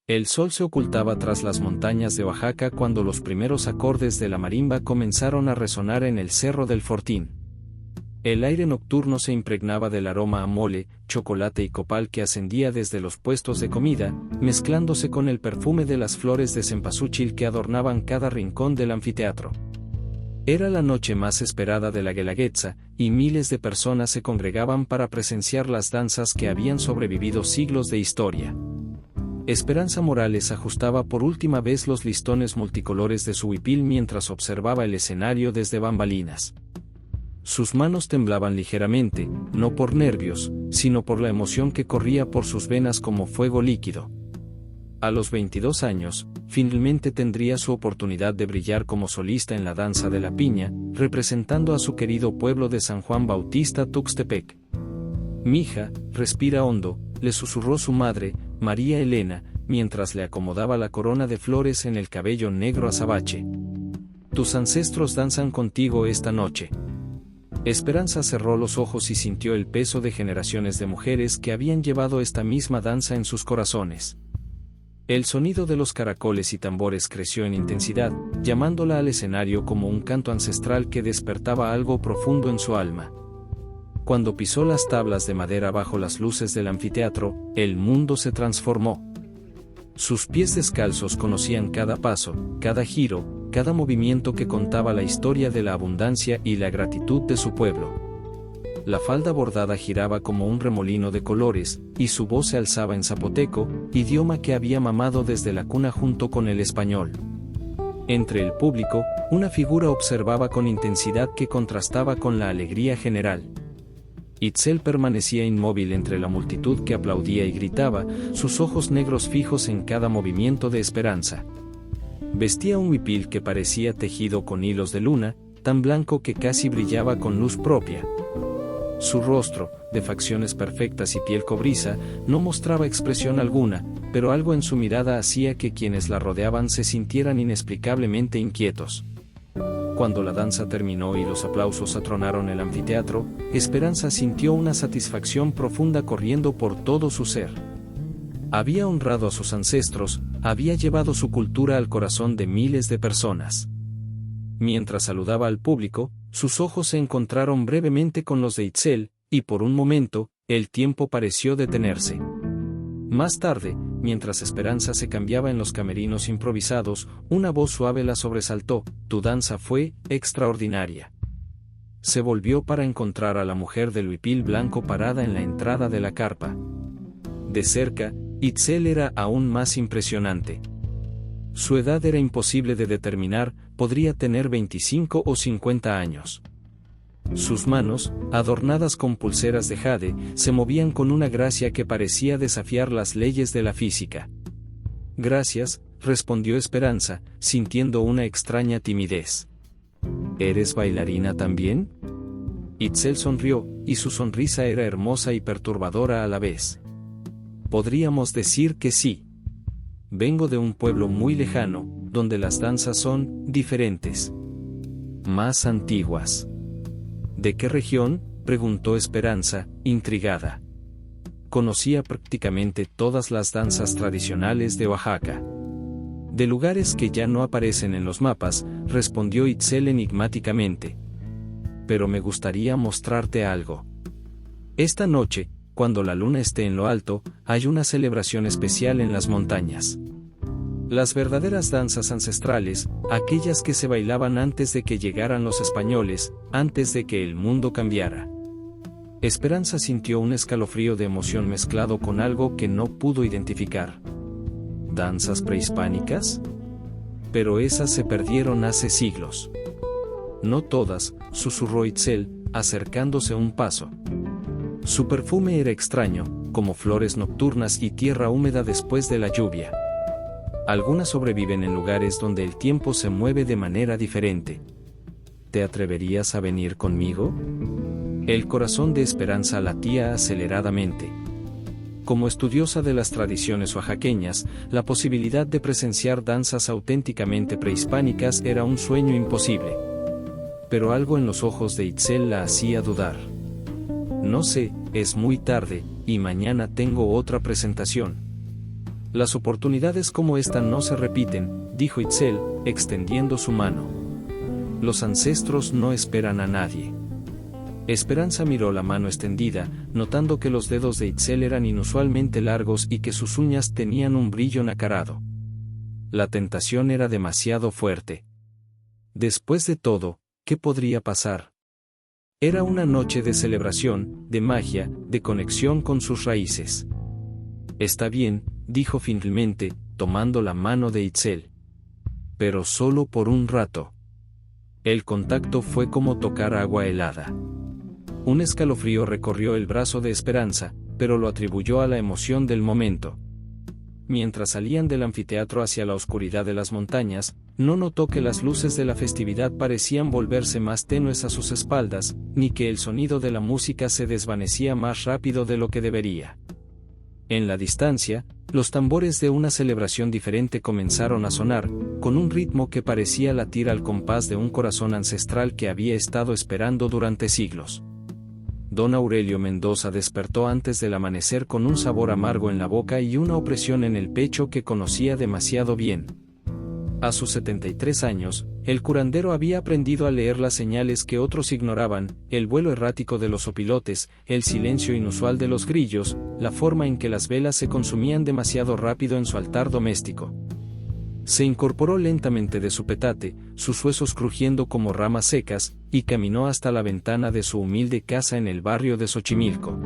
El sol se ocultaba tras las montañas de Oaxaca cuando los primeros acordes de la marimba comenzaron a resonar en el Cerro del Fortín. El aire nocturno se impregnaba del aroma a mole, chocolate y copal que ascendía desde los puestos de comida, mezclándose con el perfume de las flores de cempasúchil que adornaban cada rincón del anfiteatro. Era la noche más esperada de la Guelaguetza, y miles de personas se congregaban para presenciar las danzas que habían sobrevivido siglos de historia. Esperanza Morales ajustaba por última vez los listones multicolores de su huipil mientras observaba el escenario desde bambalinas. Sus manos temblaban ligeramente, no por nervios, sino por la emoción que corría por sus venas como fuego líquido. A los 22 años, finalmente tendría su oportunidad de brillar como solista en la danza de la piña, representando a su querido pueblo de San Juan Bautista Tuxtepec. «Mija, respira hondo», le susurró su madre, María Elena, mientras le acomodaba la corona de flores en el cabello negro azabache. «Tus ancestros danzan contigo esta noche». Esperanza cerró los ojos y sintió el peso de generaciones de mujeres que habían llevado esta misma danza en sus corazones. El sonido de los caracoles y tambores creció en intensidad, llamándola al escenario como un canto ancestral que despertaba algo profundo en su alma. Cuando pisó las tablas de madera bajo las luces del anfiteatro, el mundo se transformó. Sus pies descalzos conocían cada paso, cada giro, cada movimiento que contaba la historia de la abundancia y la gratitud de su pueblo. La falda bordada giraba como un remolino de colores, y su voz se alzaba en zapoteco, idioma que había mamado desde la cuna junto con el español. Entre el público, una figura observaba con intensidad que contrastaba con la alegría general. Itzel permanecía inmóvil entre la multitud que aplaudía y gritaba, sus ojos negros fijos en cada movimiento de Esperanza. Vestía un huipil que parecía tejido con hilos de luna, tan blanco que casi brillaba con luz propia. Su rostro, de facciones perfectas y piel cobriza, no mostraba expresión alguna, pero algo en su mirada hacía que quienes la rodeaban se sintieran inexplicablemente inquietos. Cuando la danza terminó y los aplausos atronaron el anfiteatro, Esperanza sintió una satisfacción profunda corriendo por todo su ser. Había honrado a sus ancestros, había llevado su cultura al corazón de miles de personas. Mientras saludaba al público, sus ojos se encontraron brevemente con los de Itzel, y por un momento, el tiempo pareció detenerse. Más tarde, mientras Esperanza se cambiaba en los camerinos improvisados, una voz suave la sobresaltó: «Tu danza fue extraordinaria». Se volvió para encontrar a la mujer del huipil blanco parada en la entrada de la carpa. De cerca, Itzel era aún más impresionante. Su edad era imposible de determinar, podría tener 25 o 50 años. Sus manos, adornadas con pulseras de jade, se movían con una gracia que parecía desafiar las leyes de la física. «Gracias», respondió Esperanza, sintiendo una extraña timidez. «¿Eres bailarina también?». Itzel sonrió, y su sonrisa era hermosa y perturbadora a la vez. «Podríamos decir que sí. Vengo de un pueblo muy lejano, donde las danzas son diferentes. Más antiguas». «¿De qué región?», preguntó Esperanza, intrigada. Conocía prácticamente todas las danzas tradicionales de Oaxaca. «De lugares que ya no aparecen en los mapas», respondió Itzel enigmáticamente. «Pero me gustaría mostrarte algo. Esta noche, cuando la luna esté en lo alto, hay una celebración especial en las montañas. Las verdaderas danzas ancestrales, aquellas que se bailaban antes de que llegaran los españoles, antes de que el mundo cambiara». Esperanza sintió un escalofrío de emoción mezclado con algo que no pudo identificar. ¿Danzas prehispánicas? Pero esas se perdieron hace siglos. «No todas», susurró Itzel, acercándose un paso. Su perfume era extraño, como flores nocturnas y tierra húmeda después de la lluvia. «Algunas sobreviven en lugares donde el tiempo se mueve de manera diferente. ¿Te atreverías a venir conmigo?». El corazón de Esperanza latía aceleradamente. Como estudiosa de las tradiciones oaxaqueñas, la posibilidad de presenciar danzas auténticamente prehispánicas era un sueño imposible. Pero algo en los ojos de Itzel la hacía dudar. «No sé, es muy tarde, y mañana tengo otra presentación». Las oportunidades como esta no se repiten, dijo Itzel, extendiendo su mano. Los ancestros no esperan a nadie. Esperanza miró la mano extendida, notando que los dedos de Itzel eran inusualmente largos y que sus uñas tenían un brillo nacarado. La tentación era demasiado fuerte. Después de todo, ¿qué podría pasar? Era una noche de celebración, de magia, de conexión con sus raíces. Está bien, dijo finalmente, tomando la mano de Itzel. Pero solo por un rato. El contacto fue como tocar agua helada. Un escalofrío recorrió el brazo de Esperanza, pero lo atribuyó a la emoción del momento. Mientras salían del anfiteatro hacia la oscuridad de las montañas, no notó que las luces de la festividad parecían volverse más tenues a sus espaldas, ni que el sonido de la música se desvanecía más rápido de lo que debería. En la distancia, los tambores de una celebración diferente comenzaron a sonar, con un ritmo que parecía latir al compás de un corazón ancestral que había estado esperando durante siglos. Don Aurelio Mendoza despertó antes del amanecer con un sabor amargo en la boca y una opresión en el pecho que conocía demasiado bien. A sus 73 años, el curandero había aprendido a leer las señales que otros ignoraban, el vuelo errático de los opilotes, el silencio inusual de los grillos, la forma en que las velas se consumían demasiado rápido en su altar doméstico. Se incorporó lentamente de su petate, sus huesos crujiendo como ramas secas, y caminó hasta la ventana de su humilde casa en el barrio de Xochimilco.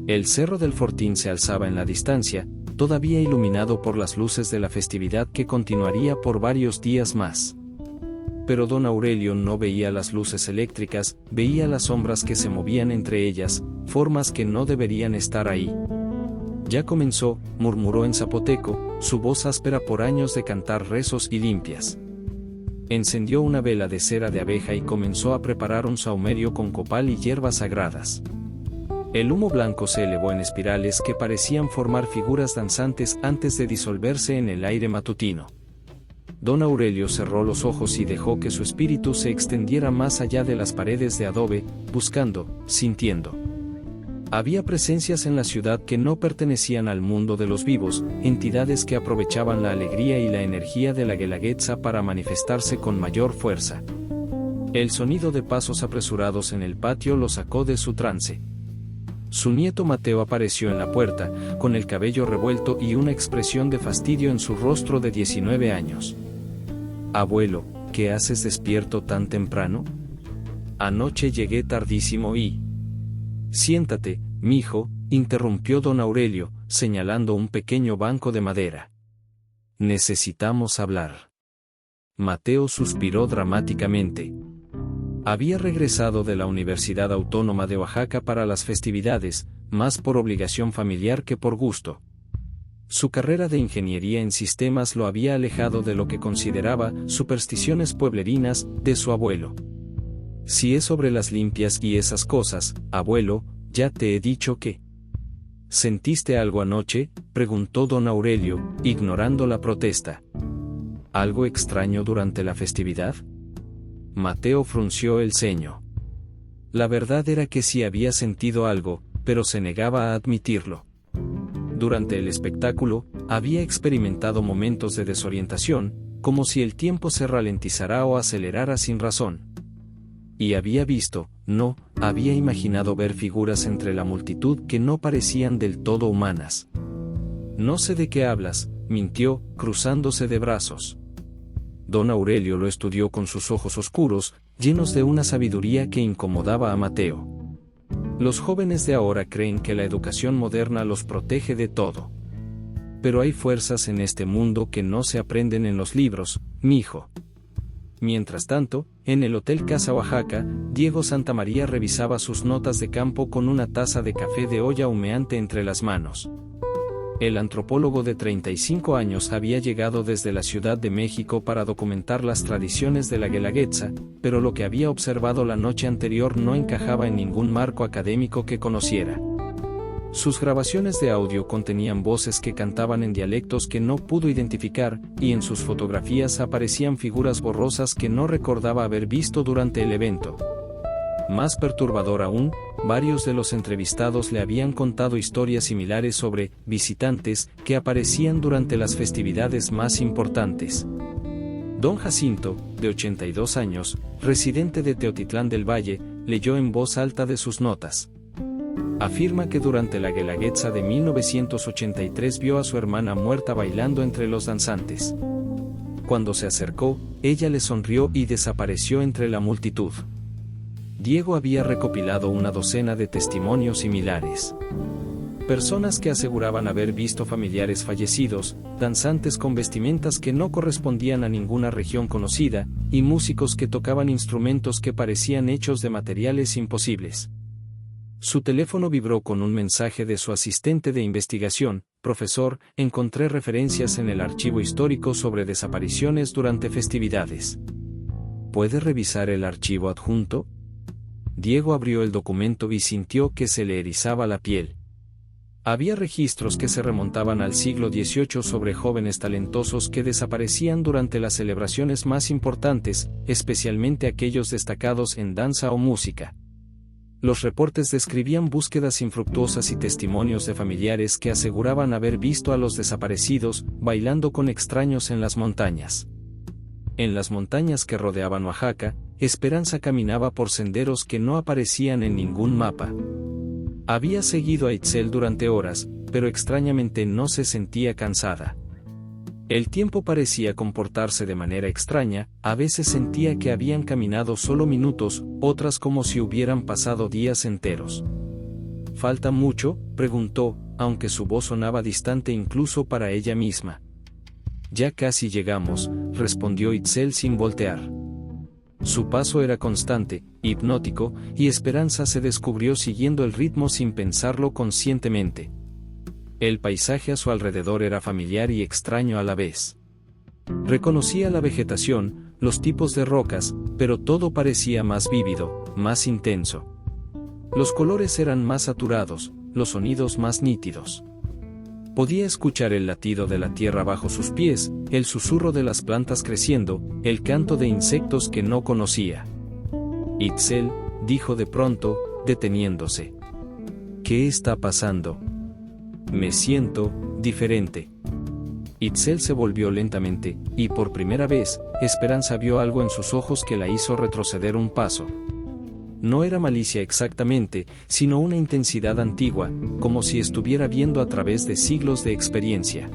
El cerro del Fortín se alzaba en la distancia, todavía iluminado por las luces de la festividad que continuaría por varios días más. Pero don Aurelio no veía las luces eléctricas, veía las sombras que se movían entre ellas, formas que no deberían estar ahí. Ya comenzó, murmuró en zapoteco, su voz áspera por años de cantar rezos y limpias. Encendió una vela de cera de abeja y comenzó a preparar un sahumerio con copal y hierbas sagradas. El humo blanco se elevó en espirales que parecían formar figuras danzantes antes de disolverse en el aire matutino. Don Aurelio cerró los ojos y dejó que su espíritu se extendiera más allá de las paredes de adobe, buscando, sintiendo. Había presencias en la ciudad que no pertenecían al mundo de los vivos, entidades que aprovechaban la alegría y la energía de la Guelaguetza para manifestarse con mayor fuerza. El sonido de pasos apresurados en el patio lo sacó de su trance. Su nieto Mateo apareció en la puerta, con el cabello revuelto y una expresión de fastidio en su rostro de 19 años. «Abuelo, ¿qué haces despierto tan temprano? Anoche llegué tardísimo y...» «Siéntate, mijo», interrumpió don Aurelio, señalando un pequeño banco de madera. «Necesitamos hablar». Mateo suspiró dramáticamente. Había regresado de la Universidad Autónoma de Oaxaca para las festividades, más por obligación familiar que por gusto. Su carrera de ingeniería en sistemas lo había alejado de lo que consideraba supersticiones pueblerinas de su abuelo. «Si es sobre las limpias y esas cosas, abuelo, ya te he dicho que...» «¿Sentiste algo anoche?», preguntó don Aurelio, ignorando la protesta. «¿Algo extraño durante la festividad?». Mateo frunció el ceño. La verdad era que sí había sentido algo, pero se negaba a admitirlo. Durante el espectáculo, había experimentado momentos de desorientación, como si el tiempo se ralentizara o acelerara sin razón. Y había visto, no, había imaginado ver figuras entre la multitud que no parecían del todo humanas. «No sé de qué hablas», mintió, cruzándose de brazos. Don Aurelio lo estudió con sus ojos oscuros, llenos de una sabiduría que incomodaba a Mateo. Los jóvenes de ahora creen que la educación moderna los protege de todo. Pero hay fuerzas en este mundo que no se aprenden en los libros, mijo. Mientras tanto, en el Hotel Casa Oaxaca, Diego Santamaría revisaba sus notas de campo con una taza de café de olla humeante entre las manos. El antropólogo de 35 años había llegado desde la Ciudad de México para documentar las tradiciones de la Guelaguetza, pero lo que había observado la noche anterior no encajaba en ningún marco académico que conociera. Sus grabaciones de audio contenían voces que cantaban en dialectos que no pudo identificar, y en sus fotografías aparecían figuras borrosas que no recordaba haber visto durante el evento. Más perturbador aún, varios de los entrevistados le habían contado historias similares sobre visitantes que aparecían durante las festividades más importantes. Don Jacinto, de 82 años, residente de Teotitlán del Valle, leyó en voz alta de sus notas. Afirma que durante la Guelaguetza de 1983 vio a su hermana muerta bailando entre los danzantes. Cuando se acercó, ella le sonrió y desapareció entre la multitud. Diego había recopilado una docena de testimonios similares. Personas que aseguraban haber visto familiares fallecidos, danzantes con vestimentas que no correspondían a ninguna región conocida, y músicos que tocaban instrumentos que parecían hechos de materiales imposibles. Su teléfono vibró con un mensaje de su asistente de investigación: profesor, encontré referencias en el archivo histórico sobre desapariciones durante festividades. ¿Puede revisar el archivo adjunto? Diego abrió el documento y sintió que se le erizaba la piel. Había registros que se remontaban al siglo XVIII sobre jóvenes talentosos que desaparecían durante las celebraciones más importantes, especialmente aquellos destacados en danza o música. Los reportes describían búsquedas infructuosas y testimonios de familiares que aseguraban haber visto a los desaparecidos bailando con extraños en las montañas. En las montañas que rodeaban Oaxaca, Esperanza caminaba por senderos que no aparecían en ningún mapa. Había seguido a Itzel durante horas, pero extrañamente no se sentía cansada. El tiempo parecía comportarse de manera extraña, a veces sentía que habían caminado solo minutos, otras como si hubieran pasado días enteros. ¿Falta mucho?, preguntó, aunque su voz sonaba distante incluso para ella misma. Ya casi llegamos, respondió Itzel sin voltear. Su paso era constante, hipnótico, y Esperanza se descubrió siguiendo el ritmo sin pensarlo conscientemente. El paisaje a su alrededor era familiar y extraño a la vez. Reconocía la vegetación, los tipos de rocas, pero todo parecía más vívido, más intenso. Los colores eran más saturados, los sonidos más nítidos. Podía escuchar el latido de la tierra bajo sus pies, el susurro de las plantas creciendo, el canto de insectos que no conocía. Itzel, dijo de pronto, deteniéndose. ¿Qué está pasando? Me siento diferente. Itzel se volvió lentamente, y por primera vez, Esperanza vio algo en sus ojos que la hizo retroceder un paso. No era malicia exactamente, sino una intensidad antigua, como si estuviera viendo a través de siglos de experiencia.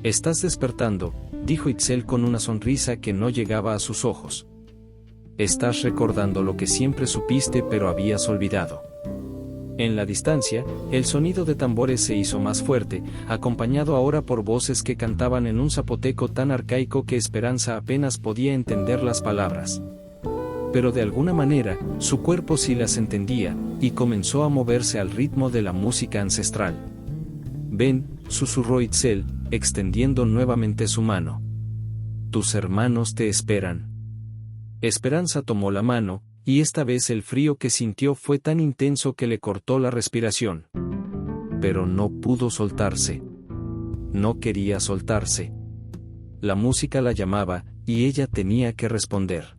Estás despertando, dijo Itzel con una sonrisa que no llegaba a sus ojos. Estás recordando lo que siempre supiste pero habías olvidado. En la distancia, el sonido de tambores se hizo más fuerte, acompañado ahora por voces que cantaban en un zapoteco tan arcaico que Esperanza apenas podía entender las palabras. Pero de alguna manera, su cuerpo sí las entendía, y comenzó a moverse al ritmo de la música ancestral. Ven, susurró Itzel, extendiendo nuevamente su mano. Tus hermanos te esperan. Esperanza tomó la mano, y esta vez el frío que sintió fue tan intenso que le cortó la respiración. Pero no pudo soltarse. No quería soltarse. La música la llamaba, y ella tenía que responder.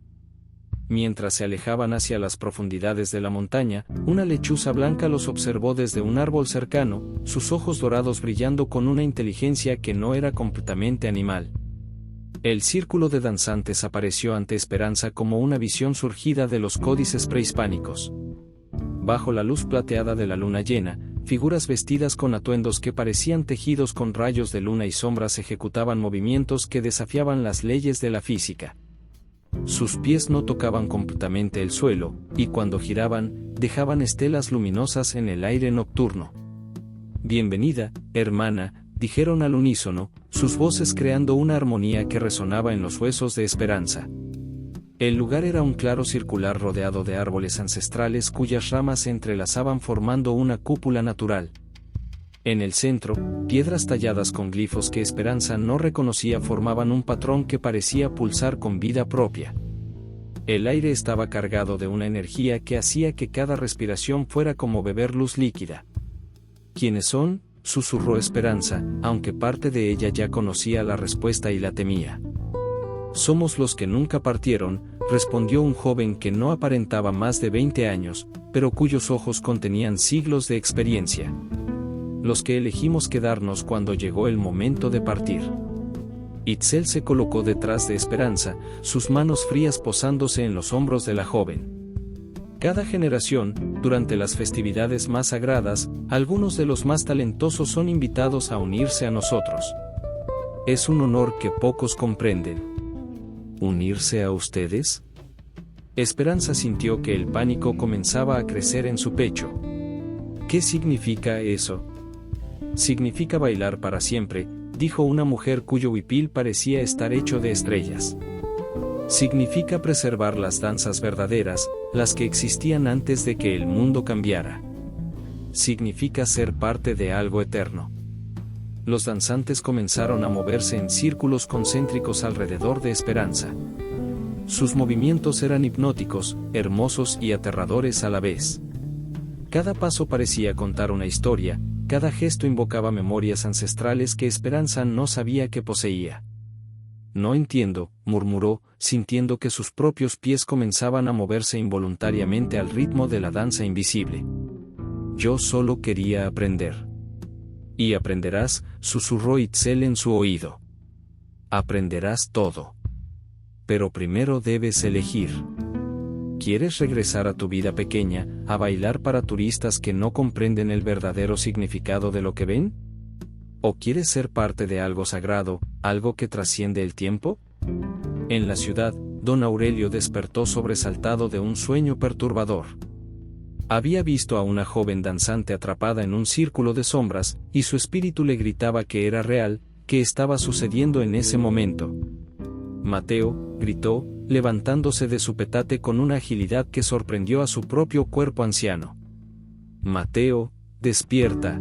Mientras se alejaban hacia las profundidades de la montaña, una lechuza blanca los observó desde un árbol cercano, sus ojos dorados brillando con una inteligencia que no era completamente animal. El círculo de danzantes apareció ante Esperanza como una visión surgida de los códices prehispánicos. Bajo la luz plateada de la luna llena, figuras vestidas con atuendos que parecían tejidos con rayos de luna y sombras ejecutaban movimientos que desafiaban las leyes de la física. Sus pies no tocaban completamente el suelo, y cuando giraban, dejaban estelas luminosas en el aire nocturno. Bienvenida, hermana, dijeron al unísono, sus voces creando una armonía que resonaba en los huesos de Esperanza. El lugar era un claro circular rodeado de árboles ancestrales cuyas ramas se entrelazaban formando una cúpula natural. En el centro, piedras talladas con glifos que Esperanza no reconocía formaban un patrón que parecía pulsar con vida propia. El aire estaba cargado de una energía que hacía que cada respiración fuera como beber luz líquida. ¿Quiénes son?, susurró Esperanza, aunque parte de ella ya conocía la respuesta y la temía. Somos los que nunca partieron, respondió un joven que no aparentaba más de 20 años, pero cuyos ojos contenían siglos de experiencia. Los que elegimos quedarnos cuando llegó el momento de partir. Itzel se colocó detrás de Esperanza, sus manos frías posándose en los hombros de la joven. Cada generación, durante las festividades más sagradas, algunos de los más talentosos son invitados a unirse a nosotros. Es un honor que pocos comprenden. ¿Unirse a ustedes? Esperanza sintió que el pánico comenzaba a crecer en su pecho. ¿Qué significa eso? Significa bailar para siempre, dijo una mujer cuyo huipil parecía estar hecho de estrellas. Significa preservar las danzas verdaderas, las que existían antes de que el mundo cambiara. Significa ser parte de algo eterno. Los danzantes comenzaron a moverse en círculos concéntricos alrededor de Esperanza. Sus movimientos eran hipnóticos, hermosos y aterradores a la vez. Cada paso parecía contar una historia, cada gesto invocaba memorias ancestrales que Esperanza no sabía que poseía. No entiendo, murmuró, sintiendo que sus propios pies comenzaban a moverse involuntariamente al ritmo de la danza invisible. Yo solo quería aprender. Y aprenderás, susurró Itzel en su oído. Aprenderás todo. Pero primero debes elegir. ¿Quieres regresar a tu vida pequeña, a bailar para turistas que no comprenden el verdadero significado de lo que ven? ¿O quieres ser parte de algo sagrado, algo que trasciende el tiempo? En la ciudad, don Aurelio despertó sobresaltado de un sueño perturbador. Había visto a una joven danzante atrapada en un círculo de sombras, y su espíritu le gritaba que era real, que estaba sucediendo en ese momento. Mateo, gritó, levantándose de su petate con una agilidad que sorprendió a su propio cuerpo anciano. Mateo, despierta.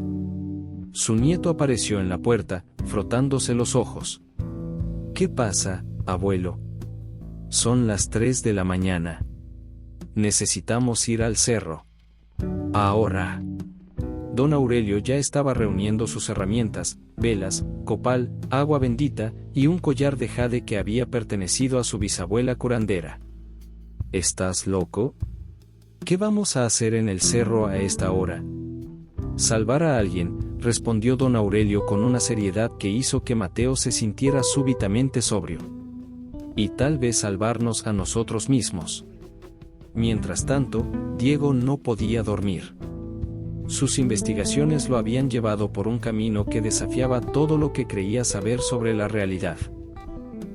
Su nieto apareció en la puerta, frotándose los ojos. ¿Qué pasa, abuelo? Son las 3 de la mañana. Necesitamos ir al cerro. Ahora. Don Aurelio ya estaba reuniendo sus herramientas, velas, copal, agua bendita, y un collar de jade que había pertenecido a su bisabuela curandera. ¿Estás loco? ¿Qué vamos a hacer en el cerro a esta hora? Salvar a alguien, respondió don Aurelio con una seriedad que hizo que Mateo se sintiera súbitamente sobrio. Y tal vez salvarnos a nosotros mismos. Mientras tanto, Diego no podía dormir. Sus investigaciones lo habían llevado por un camino que desafiaba todo lo que creía saber sobre la realidad.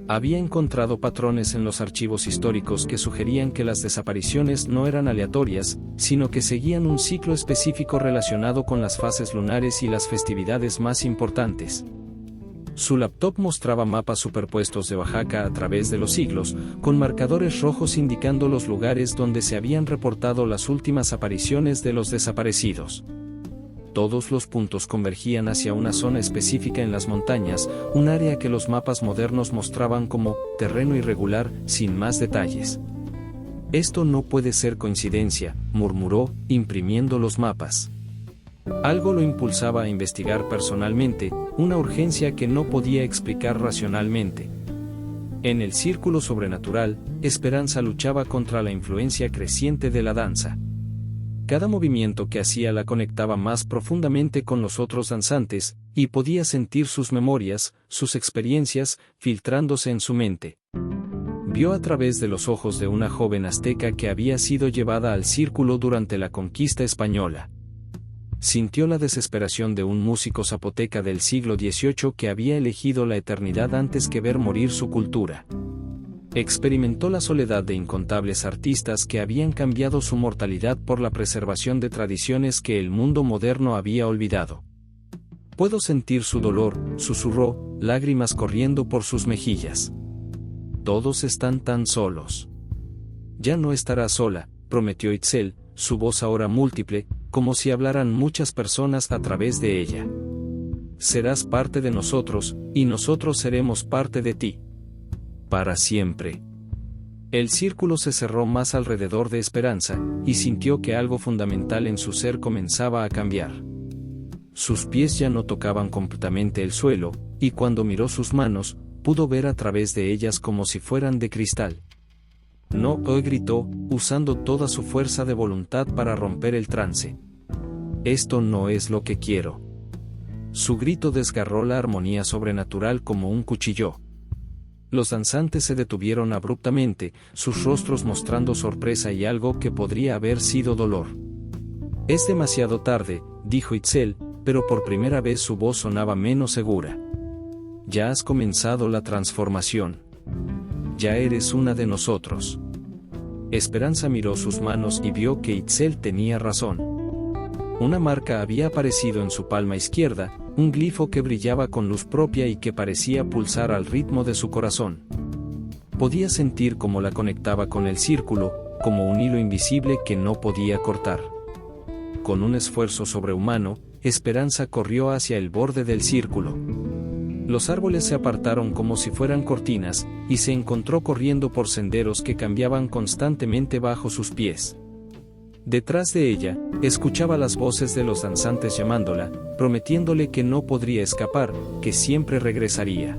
Había encontrado patrones en los archivos históricos que sugerían que las desapariciones no eran aleatorias, sino que seguían un ciclo específico relacionado con las fases lunares y las festividades más importantes. Su laptop mostraba mapas superpuestos de Oaxaca a través de los siglos, con marcadores rojos indicando los lugares donde se habían reportado las últimas apariciones de los desaparecidos. Todos los puntos convergían hacia una zona específica en las montañas, un área que los mapas modernos mostraban como terreno irregular, sin más detalles. Esto no puede ser coincidencia, murmuró, imprimiendo los mapas. Algo lo impulsaba a investigar personalmente, una urgencia que no podía explicar racionalmente. En el círculo sobrenatural, Esperanza luchaba contra la influencia creciente de la danza. Cada movimiento que hacía la conectaba más profundamente con los otros danzantes, y podía sentir sus memorias, sus experiencias, filtrándose en su mente. Vio a través de los ojos de una joven azteca que había sido llevada al círculo durante la conquista española. Sintió la desesperación de un músico zapoteca del siglo XVIII que había elegido la eternidad antes que ver morir su cultura. Experimentó la soledad de incontables artistas que habían cambiado su mortalidad por la preservación de tradiciones que el mundo moderno había olvidado. Puedo sentir su dolor, susurró, lágrimas corriendo por sus mejillas. Todos están tan solos. Ya no estará sola, prometió Itzel, su voz ahora múltiple, como si hablaran muchas personas a través de ella. Serás parte de nosotros, y nosotros seremos parte de ti. Para siempre. El círculo se cerró más alrededor de Esperanza, y sintió que algo fundamental en su ser comenzaba a cambiar. Sus pies ya no tocaban completamente el suelo, y cuando miró sus manos, pudo ver a través de ellas como si fueran de cristal. No, gritó, usando toda su fuerza de voluntad para romper el trance. Esto no es lo que quiero. Su grito desgarró la armonía sobrenatural como un cuchillo. Los danzantes se detuvieron abruptamente, sus rostros mostrando sorpresa y algo que podría haber sido dolor. Es demasiado tarde, dijo Itzel, pero por primera vez su voz sonaba menos segura. Ya has comenzado la transformación. Ya eres una de nosotros. Esperanza miró sus manos y vio que Itzel tenía razón. Una marca había aparecido en su palma izquierda, un glifo que brillaba con luz propia y que parecía pulsar al ritmo de su corazón. Podía sentir cómo la conectaba con el círculo, como un hilo invisible que no podía cortar. Con un esfuerzo sobrehumano, Esperanza corrió hacia el borde del círculo. Los árboles se apartaron como si fueran cortinas, y se encontró corriendo por senderos que cambiaban constantemente bajo sus pies. Detrás de ella, escuchaba las voces de los danzantes llamándola, prometiéndole que no podría escapar, que siempre regresaría.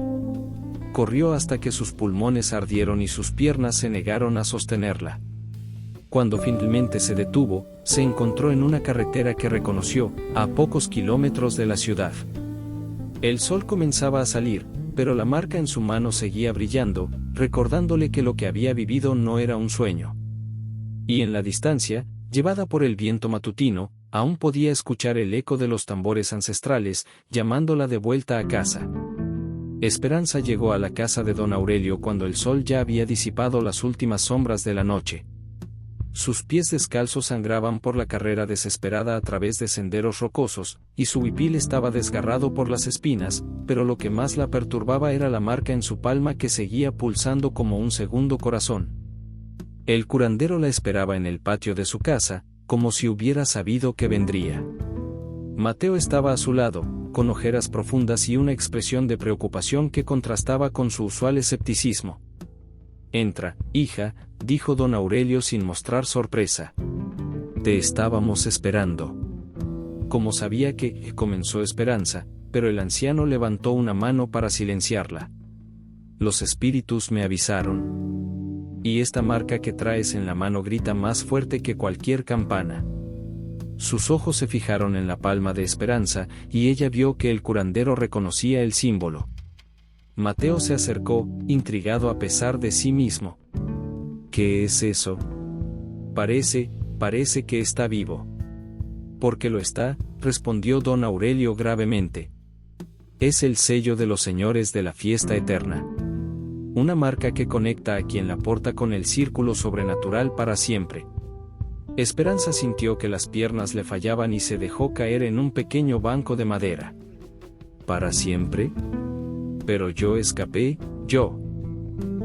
Corrió hasta que sus pulmones ardieron y sus piernas se negaron a sostenerla. Cuando finalmente se detuvo, se encontró en una carretera que reconoció, a pocos kilómetros de la ciudad. El sol comenzaba a salir, pero la marca en su mano seguía brillando, recordándole que lo que había vivido no era un sueño. Y en la distancia, llevada por el viento matutino, aún podía escuchar el eco de los tambores ancestrales, llamándola de vuelta a casa. Esperanza llegó a la casa de don Aurelio cuando el sol ya había disipado las últimas sombras de la noche. Sus pies descalzos sangraban por la carrera desesperada a través de senderos rocosos, y su huipil estaba desgarrado por las espinas, pero lo que más la perturbaba era la marca en su palma que seguía pulsando como un segundo corazón. El curandero la esperaba en el patio de su casa, como si hubiera sabido que vendría. Mateo estaba a su lado, con ojeras profundas y una expresión de preocupación que contrastaba con su usual escepticismo. «Entra, hija», dijo don Aurelio sin mostrar sorpresa. «Te estábamos esperando». Como sabía que, comenzó Esperanza, pero el anciano levantó una mano para silenciarla. «Los espíritus me avisaron. Y esta marca que traes en la mano grita más fuerte que cualquier campana». Sus ojos se fijaron en la palma de Esperanza, y ella vio que el curandero reconocía el símbolo. Mateo se acercó, intrigado a pesar de sí mismo. «¿Qué es eso?» Parece que está vivo». «Porque lo está», respondió don Aurelio gravemente. «Es el sello de los señores de la fiesta eterna. Una marca que conecta a quien la porta con el círculo sobrenatural para siempre». Esperanza sintió que las piernas le fallaban y se dejó caer en un pequeño banco de madera. «¿Para siempre? Pero yo escapé, yo».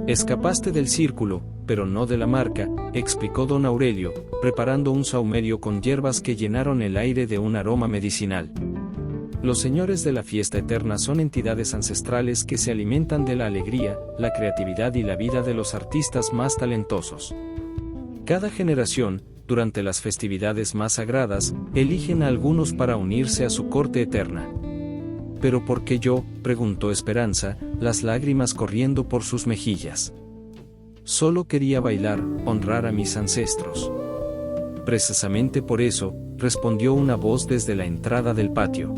«Escapaste del círculo, pero no de la marca», explicó don Aurelio, preparando un sahumerio con hierbas que llenaron el aire de un aroma medicinal. Los señores de la fiesta eterna son entidades ancestrales que se alimentan de la alegría, la creatividad y la vida de los artistas más talentosos. Cada generación, durante las festividades más sagradas, eligen a algunos para unirse a su corte eterna. «¿Pero por qué yo?», preguntó Esperanza, las lágrimas corriendo por sus mejillas. «Solo quería bailar, honrar a mis ancestros». «Precisamente por eso», respondió una voz desde la entrada del patio.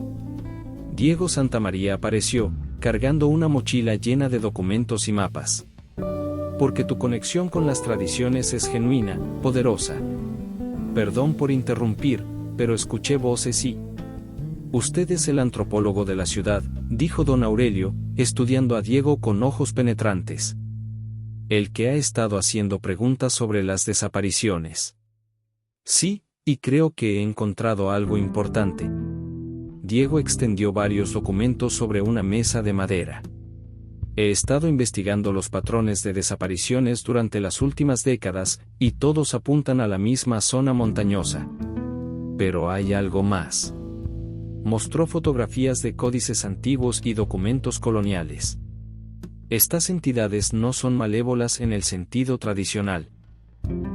Diego Santamaría apareció, cargando una mochila llena de documentos y mapas. «Porque tu conexión con las tradiciones es genuina, poderosa». «Perdón por interrumpir, pero escuché voces y...» «Usted es el antropólogo de la ciudad», dijo don Aurelio, estudiando a Diego con ojos penetrantes. «El que ha estado haciendo preguntas sobre las desapariciones». «Sí, y creo que he encontrado algo importante». Diego extendió varios documentos sobre una mesa de madera. «He estado investigando los patrones de desapariciones durante las últimas décadas, y todos apuntan a la misma zona montañosa. Pero hay algo más». Mostró fotografías de códices antiguos y documentos coloniales. «Estas entidades no son malévolas en el sentido tradicional.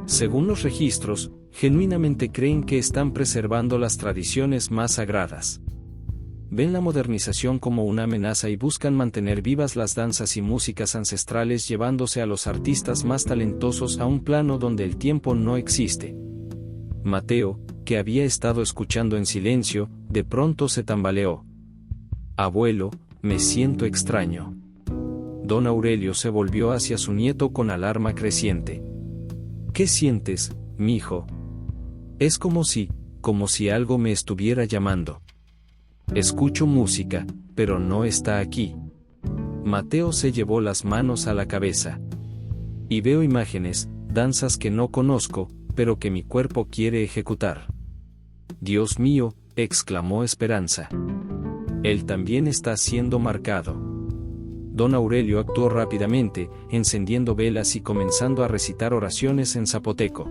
Según los registros, genuinamente creen que están preservando las tradiciones más sagradas. ven la modernización como una amenaza y buscan mantener vivas las danzas y músicas ancestrales, llevándose a los artistas más talentosos a un plano donde el tiempo no existe. Mateo, que había estado escuchando en silencio, de pronto se tambaleó. Abuelo, me siento extraño. Don Aurelio se volvió hacia su nieto con alarma creciente. ¿Qué sientes, mijo? Es como si algo me estuviera llamando. Escucho música, pero no está aquí. Mateo se llevó las manos a la cabeza. Y veo imágenes, danzas que no conozco, pero que mi cuerpo quiere ejecutar. Dios mío, exclamó Esperanza. Él también está siendo marcado. Don Aurelio actuó rápidamente, encendiendo velas y comenzando a recitar oraciones en zapoteco.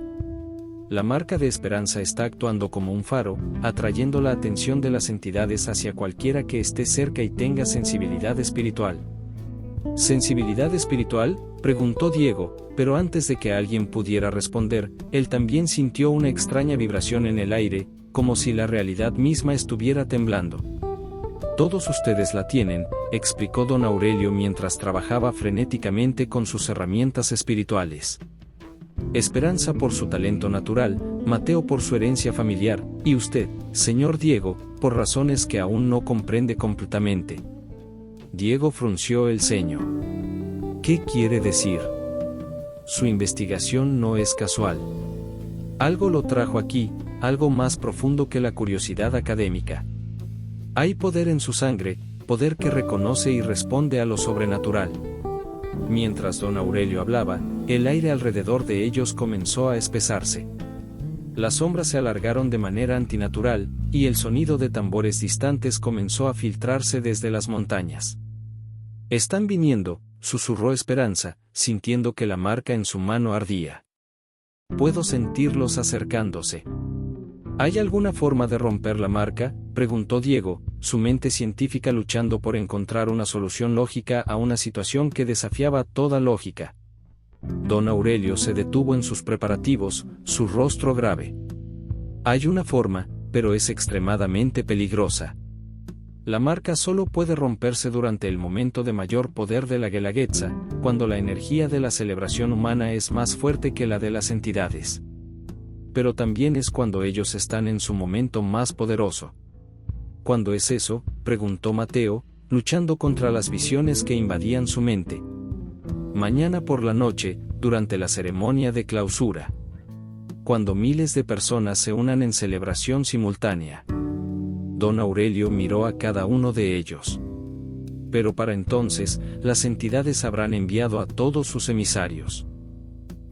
La marca de Esperanza está actuando como un faro, atrayendo la atención de las entidades hacia cualquiera que esté cerca y tenga sensibilidad espiritual. ¿Sensibilidad espiritual?, preguntó Diego, pero antes de que alguien pudiera responder, él también sintió una extraña vibración en el aire, como si la realidad misma estuviera temblando. Todos ustedes la tienen, explicó don Aurelio mientras trabajaba frenéticamente con sus herramientas espirituales. Esperanza por su talento natural, Mateo por su herencia familiar, y usted, señor Diego, por razones que aún no comprende completamente. Diego frunció el ceño. ¿Qué quiere decir? Su investigación no es casual. Algo lo trajo aquí, algo más profundo que la curiosidad académica. Hay poder en su sangre, poder que reconoce y responde a lo sobrenatural. Mientras don Aurelio hablaba, el aire alrededor de ellos comenzó a espesarse. Las sombras se alargaron de manera antinatural, y el sonido de tambores distantes comenzó a filtrarse desde las montañas. «Están viniendo», susurró Esperanza, sintiendo que la marca en su mano ardía. «Puedo sentirlos acercándose». ¿Hay alguna forma de romper la marca?, preguntó Diego, su mente científica luchando por encontrar una solución lógica a una situación que desafiaba toda lógica. Don Aurelio se detuvo en sus preparativos, su rostro grave. Hay una forma, pero es extremadamente peligrosa. La marca solo puede romperse durante el momento de mayor poder de la Guelaguetza, cuando la energía de la celebración humana es más fuerte que la de las entidades. Pero también es cuando ellos están en su momento más poderoso. ¿Cuándo es eso?, preguntó Mateo, luchando contra las visiones que invadían su mente. Mañana por la noche, durante la ceremonia de clausura. Cuando miles de personas se unan en celebración simultánea. Don Aurelio miró a cada uno de ellos. Pero para entonces, las entidades habrán enviado a todos sus emisarios.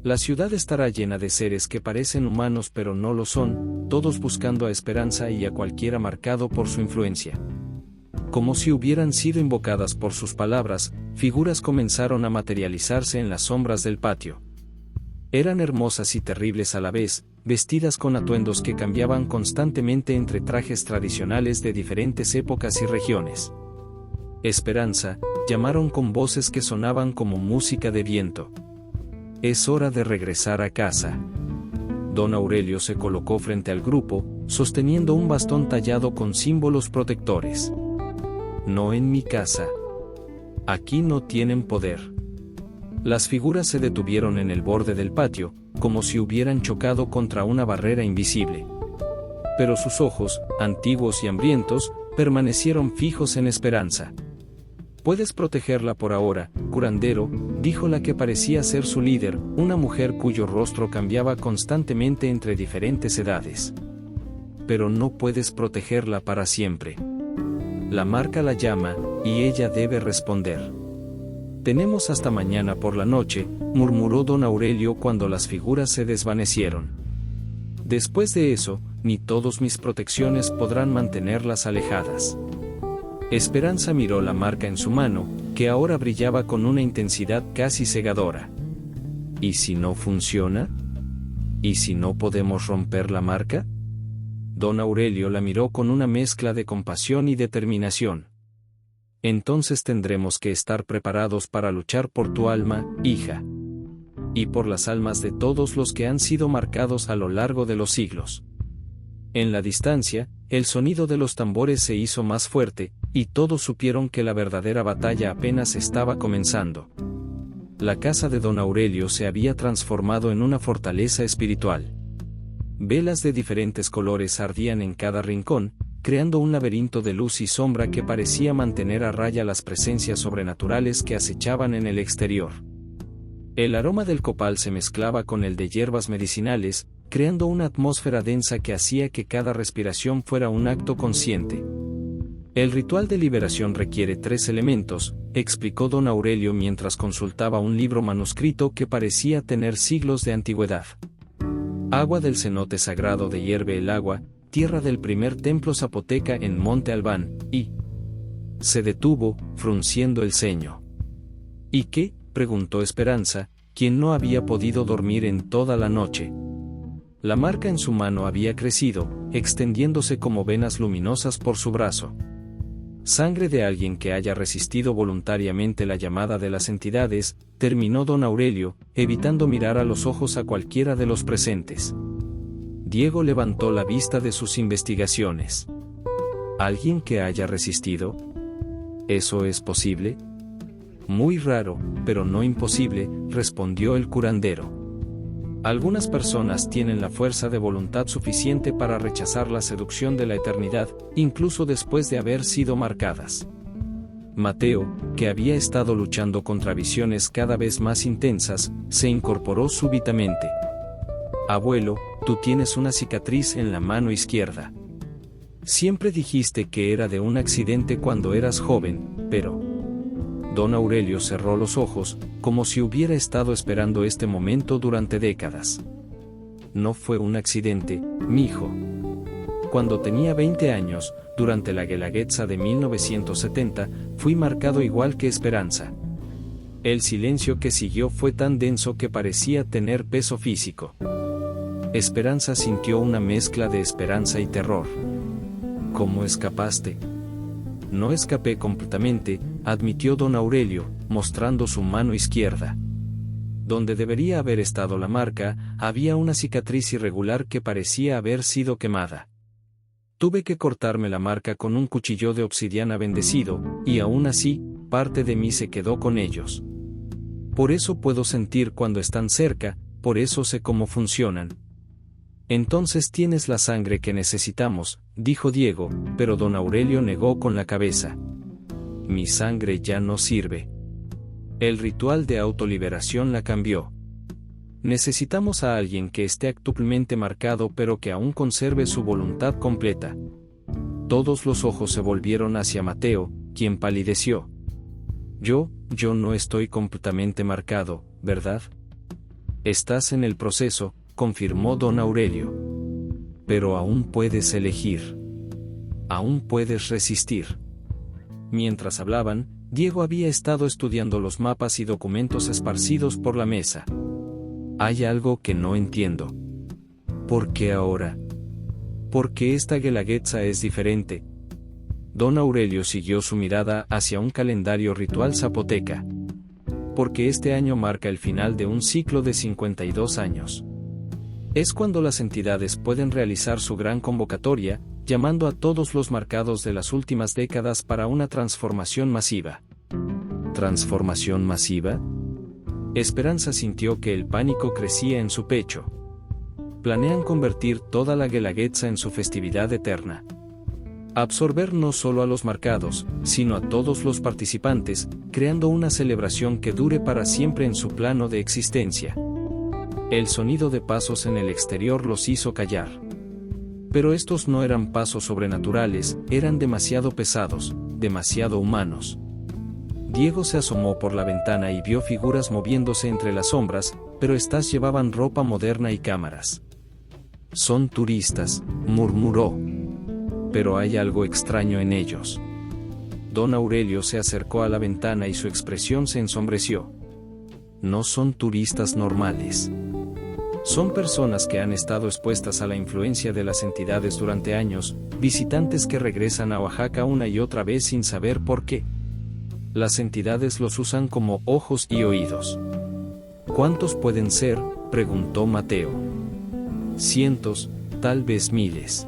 La ciudad estará llena de seres que parecen humanos pero no lo son, todos buscando a Esperanza y a cualquiera marcado por su influencia. Como si hubieran sido invocadas por sus palabras, figuras comenzaron a materializarse en las sombras del patio. Eran hermosas y terribles a la vez, vestidas con atuendos que cambiaban constantemente entre trajes tradicionales de diferentes épocas y regiones. Esperanza, llamaron con voces que sonaban como música de viento. Es hora de regresar a casa. Don Aurelio se colocó frente al grupo, sosteniendo un bastón tallado con símbolos protectores. No en mi casa. Aquí no tienen poder. Las figuras se detuvieron en el borde del patio, como si hubieran chocado contra una barrera invisible. Pero sus ojos, antiguos y hambrientos, permanecieron fijos en Esperanza. Puedes protegerla por ahora, curandero, dijo la que parecía ser su líder, una mujer cuyo rostro cambiaba constantemente entre diferentes edades. Pero no puedes protegerla para siempre. La marca la llama, y ella debe responder. Tenemos hasta mañana por la noche, murmuró don Aurelio cuando las figuras se desvanecieron. Después de eso, ni todas mis protecciones podrán mantenerlas alejadas. Esperanza miró la marca en su mano, que ahora brillaba con una intensidad casi cegadora. ¿Y si no funciona? ¿Y si no podemos romper la marca? Don Aurelio la miró con una mezcla de compasión y determinación. Entonces tendremos que estar preparados para luchar por tu alma, hija. Y por las almas de todos los que han sido marcados a lo largo de los siglos. En la distancia, el sonido de los tambores se hizo más fuerte, y todos supieron que la verdadera batalla apenas estaba comenzando. La casa de don Aurelio se había transformado en una fortaleza espiritual. Velas de diferentes colores ardían en cada rincón, creando un laberinto de luz y sombra que parecía mantener a raya las presencias sobrenaturales que acechaban en el exterior. El aroma del copal se mezclaba con el de hierbas medicinales, creando una atmósfera densa que hacía que cada respiración fuera un acto consciente. El ritual de liberación requiere 3 elementos, explicó don Aurelio mientras consultaba un libro manuscrito que parecía tener siglos de antigüedad. Agua del cenote sagrado de hierve el agua, tierra del primer templo zapoteca en Monte Albán, y... Se detuvo, frunciendo el ceño. ¿Y qué?, preguntó Esperanza, quien no había podido dormir en toda la noche. La marca en su mano había crecido, extendiéndose como venas luminosas por su brazo. Sangre de alguien que haya resistido voluntariamente la llamada de las entidades, terminó don Aurelio, evitando mirar a los ojos a cualquiera de los presentes. Diego levantó la vista de sus investigaciones. ¿Alguien que haya resistido? ¿Eso es posible? Muy raro, pero no imposible, respondió el curandero. Algunas personas tienen la fuerza de voluntad suficiente para rechazar la seducción de la eternidad, incluso después de haber sido marcadas. Mateo, que había estado luchando contra visiones cada vez más intensas, se incorporó súbitamente. Abuelo, tú tienes una cicatriz en la mano izquierda. Siempre dijiste que era de un accidente cuando eras joven, pero... Don Aurelio cerró los ojos, como si hubiera estado esperando este momento durante décadas. No fue un accidente, mijo. Cuando tenía 20 años, durante la Guelaguetza de 1970, fui marcado igual que Esperanza. El silencio que siguió fue tan denso que parecía tener peso físico. Esperanza sintió una mezcla de esperanza y terror. ¿Cómo escapaste? No escapé completamente, admitió don Aurelio, mostrando su mano izquierda. Donde debería haber estado la marca, había una cicatriz irregular que parecía haber sido quemada. Tuve que cortarme la marca con un cuchillo de obsidiana bendecido, y aún así, parte de mí se quedó con ellos. Por eso puedo sentir cuando están cerca, por eso sé cómo funcionan. Entonces tienes la sangre que necesitamos, dijo Diego, pero don Aurelio negó con la cabeza. Mi sangre ya no sirve. El ritual de autoliberación la cambió. Necesitamos a alguien que esté actualmente marcado pero que aún conserve su voluntad completa. Todos los ojos se volvieron hacia Mateo, quien palideció. Yo no estoy completamente marcado, ¿verdad? Estás en el proceso, confirmó don Aurelio. Pero aún puedes elegir. Aún puedes resistir. Mientras hablaban, Diego había estado estudiando los mapas y documentos esparcidos por la mesa. Hay algo que no entiendo. ¿Por qué ahora? ¿Por qué esta Guelaguetza es diferente? Don Aurelio siguió su mirada hacia un calendario ritual zapoteca. Porque este año marca el final de un ciclo de 52 años. Es cuando las entidades pueden realizar su gran convocatoria, llamando a todos los marcados de las últimas décadas para una transformación masiva. ¿Transformación masiva? Esperanza sintió que el pánico crecía en su pecho. Planean convertir toda la Guelaguetza en su festividad eterna. Absorber no solo a los marcados, sino a todos los participantes, creando una celebración que dure para siempre en su plano de existencia. El sonido de pasos en el exterior los hizo callar. Pero estos no eran pasos sobrenaturales, eran demasiado pesados, demasiado humanos. Diego se asomó por la ventana y vio figuras moviéndose entre las sombras, pero estas llevaban ropa moderna y cámaras. Son turistas, murmuró. Pero hay algo extraño en ellos. Don Aurelio se acercó a la ventana y su expresión se ensombreció. No son turistas normales. Son personas que han estado expuestas a la influencia de las entidades durante años, visitantes que regresan a Oaxaca una y otra vez sin saber por qué. Las entidades los usan como ojos y oídos. ¿Cuántos pueden ser?, preguntó Mateo. Cientos, tal vez miles.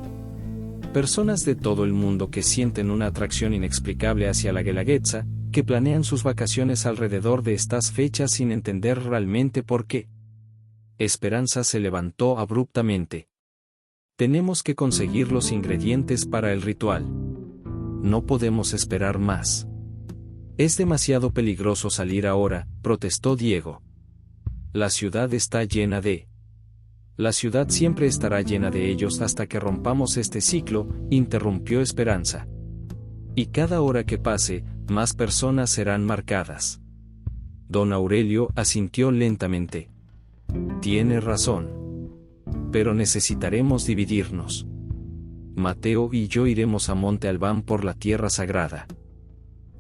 Personas de todo el mundo que sienten una atracción inexplicable hacia la Guelaguetza, que planean sus vacaciones alrededor de estas fechas sin entender realmente por qué. Esperanza se levantó abruptamente. Tenemos que conseguir los ingredientes para el ritual. No podemos esperar más. Es demasiado peligroso salir ahora, protestó Diego. La ciudad está llena de... La ciudad siempre estará llena de ellos hasta que rompamos este ciclo, interrumpió Esperanza. Y cada hora que pase, más personas serán marcadas. Don Aurelio asintió lentamente. Tiene razón. Pero necesitaremos dividirnos. Mateo y yo iremos a Monte Albán por la tierra sagrada.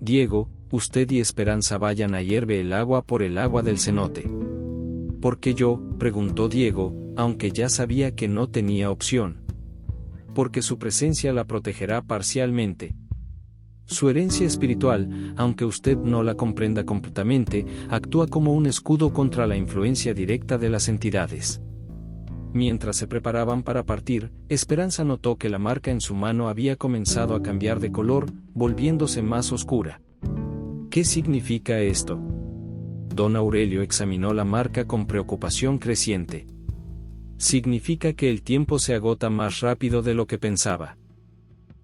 Diego, usted y Esperanza vayan a Hierve el Agua por el agua del cenote. ¿Por qué yo?, preguntó Diego, aunque ya sabía que no tenía opción. Porque su presencia la protegerá parcialmente. Su herencia espiritual, aunque usted no la comprenda completamente, actúa como un escudo contra la influencia directa de las entidades. Mientras se preparaban para partir, Esperanza notó que la marca en su mano había comenzado a cambiar de color, volviéndose más oscura. ¿Qué significa esto? Don Aurelio examinó la marca con preocupación creciente. Significa que el tiempo se agota más rápido de lo que pensaba.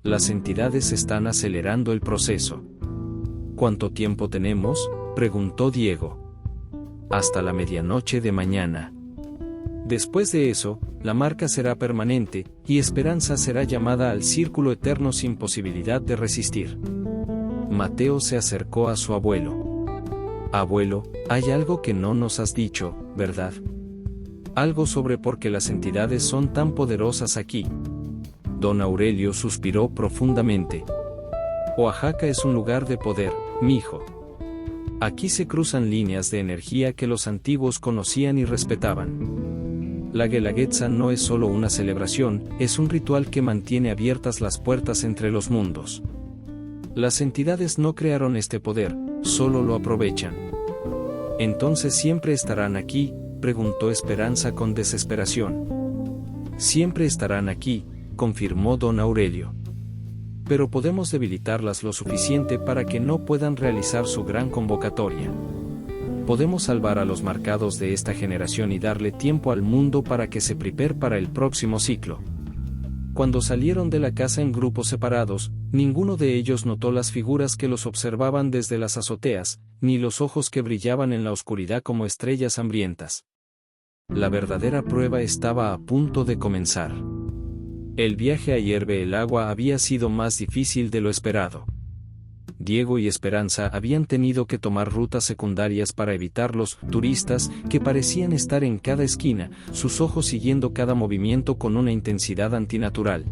Las entidades están acelerando el proceso. ¿Cuánto tiempo tenemos?, preguntó Diego. Hasta la medianoche de mañana. Después de eso, la marca será permanente, y Esperanza será llamada al círculo eterno sin posibilidad de resistir. Mateo se acercó a su abuelo. Abuelo, hay algo que no nos has dicho, ¿verdad? Algo sobre por qué las entidades son tan poderosas aquí. Don Aurelio suspiró profundamente. Oaxaca es un lugar de poder, mijo. Aquí se cruzan líneas de energía que los antiguos conocían y respetaban. La Guelaguetza no es solo una celebración, es un ritual que mantiene abiertas las puertas entre los mundos. Las entidades no crearon este poder, solo lo aprovechan. ¿Entonces siempre estarán aquí?, preguntó Esperanza con desesperación. Siempre estarán aquí, confirmó don Aurelio. Pero podemos debilitarlas lo suficiente para que no puedan realizar su gran convocatoria. Podemos salvar a los marcados de esta generación y darle tiempo al mundo para que se prepare para el próximo ciclo. Cuando salieron de la casa en grupos separados, ninguno de ellos notó las figuras que los observaban desde las azoteas, ni los ojos que brillaban en la oscuridad como estrellas hambrientas. La verdadera prueba estaba a punto de comenzar. El viaje a Hierve el Agua había sido más difícil de lo esperado. Diego y Esperanza habían tenido que tomar rutas secundarias para evitar los turistas que parecían estar en cada esquina, sus ojos siguiendo cada movimiento con una intensidad antinatural.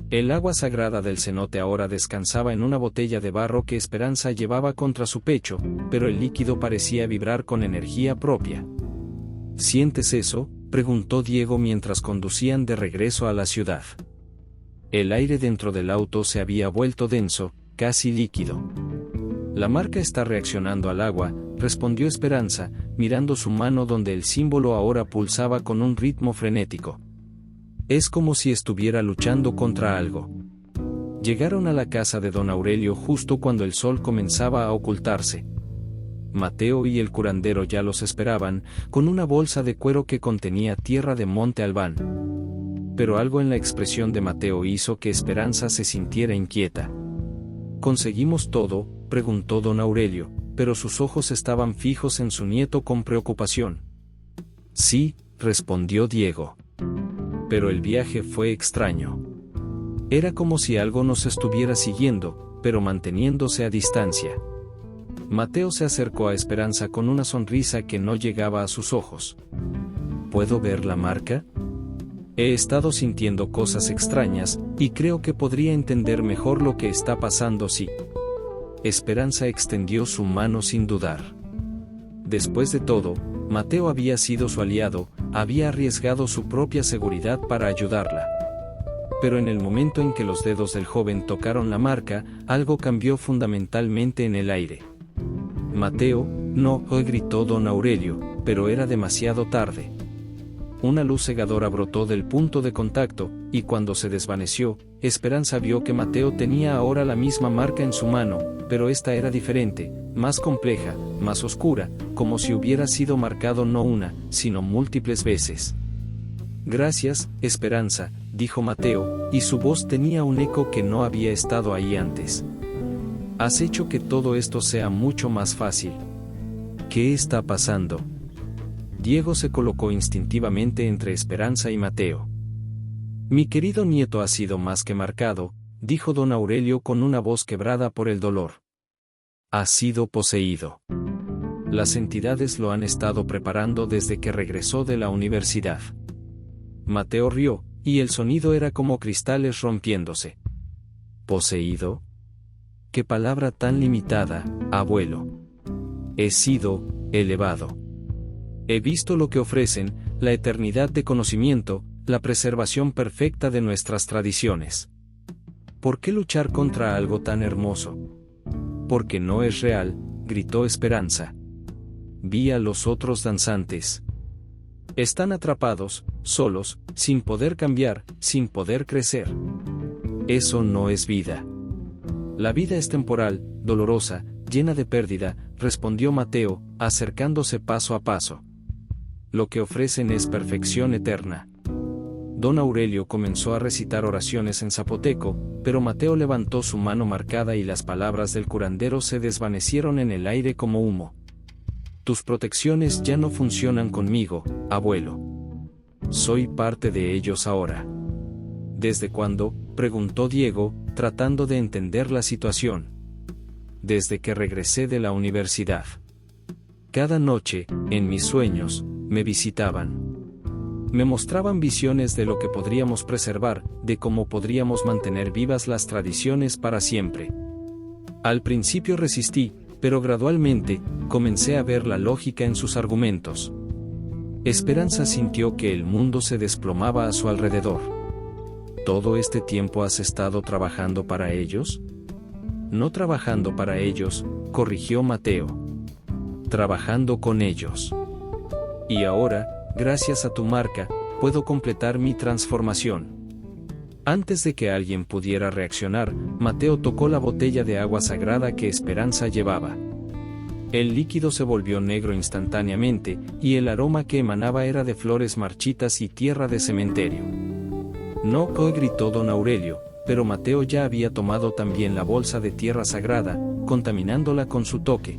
El agua sagrada del cenote ahora descansaba en una botella de barro que Esperanza llevaba contra su pecho, pero el líquido parecía vibrar con energía propia. ¿Sientes eso?, preguntó Diego mientras conducían de regreso a la ciudad. El aire dentro del auto se había vuelto denso, casi líquido. La marca está reaccionando al agua, respondió Esperanza, mirando su mano donde el símbolo ahora pulsaba con un ritmo frenético. Es como si estuviera luchando contra algo. Llegaron a la casa de don Aurelio justo cuando el sol comenzaba a ocultarse. Mateo y el curandero ya los esperaban, con una bolsa de cuero que contenía tierra de Monte Albán. Pero algo en la expresión de Mateo hizo que Esperanza se sintiera inquieta. ¿Conseguimos todo?, preguntó don Aurelio, pero sus ojos estaban fijos en su nieto con preocupación. Sí, respondió Diego. Pero el viaje fue extraño. Era como si algo nos estuviera siguiendo, pero manteniéndose a distancia. Mateo se acercó a Esperanza con una sonrisa que no llegaba a sus ojos. ¿Puedo ver la marca? He estado sintiendo cosas extrañas, y creo que podría entender mejor lo que está pasando si... Esperanza extendió su mano sin dudar. Después de todo, Mateo había sido su aliado, había arriesgado su propia seguridad para ayudarla. Pero en el momento en que los dedos del joven tocaron la marca, algo cambió fundamentalmente en el aire. Mateo, no, gritó don Aurelio, pero era demasiado tarde. una luz cegadora brotó del punto de contacto, y cuando se desvaneció, Esperanza vio que Mateo tenía ahora la misma marca en su mano, pero esta era diferente, más compleja, más oscura, como si hubiera sido marcado no una, sino múltiples veces. «Gracias, Esperanza», dijo Mateo, y su voz tenía un eco que no había estado ahí antes. «Has hecho que todo esto sea mucho más fácil». «¿Qué está pasando?». Diego se colocó instintivamente entre Esperanza y Mateo. «Mi querido nieto ha sido más que marcado», dijo don Aurelio con una voz quebrada por el dolor. «Ha sido poseído. Las entidades lo han estado preparando desde que regresó de la universidad». Mateo rió, y el sonido era como cristales rompiéndose. «¿Poseído? Qué palabra tan limitada, abuelo. He sido elevado. He visto lo que ofrecen, la eternidad de conocimiento, la preservación perfecta de nuestras tradiciones. ¿Por qué luchar contra algo tan hermoso? Porque no es real», gritó Esperanza. «Vi a los otros danzantes. Están atrapados, solos, sin poder cambiar, sin poder crecer. Eso no es vida. La vida es temporal, dolorosa, llena de pérdida», respondió Mateo, acercándose paso a paso. «Lo que ofrecen es perfección eterna». Don Aurelio comenzó a recitar oraciones en zapoteco, pero Mateo levantó su mano marcada y las palabras del curandero se desvanecieron en el aire como humo. «Tus protecciones ya no funcionan conmigo, abuelo. Soy parte de ellos ahora». «¿Desde cuándo?», preguntó Diego, tratando de entender la situación. «Desde que regresé de la universidad. Cada noche, en mis sueños, me visitaban. Me mostraban visiones de lo que podríamos preservar, de cómo podríamos mantener vivas las tradiciones para siempre. Al principio resistí, pero gradualmente, comencé a ver la lógica en sus argumentos». Esperanza sintió que el mundo se desplomaba a su alrededor. «¿Todo este tiempo has estado trabajando para ellos?». «No trabajando para ellos», corrigió Mateo. «Trabajando con ellos. Y ahora, gracias a tu marca, puedo completar mi transformación». Antes de que alguien pudiera reaccionar, Mateo tocó la botella de agua sagrada que Esperanza llevaba. El líquido se volvió negro instantáneamente, y el aroma que emanaba era de flores marchitas y tierra de cementerio. «No», gritó don Aurelio, pero Mateo ya había tomado también la bolsa de tierra sagrada, contaminándola con su toque.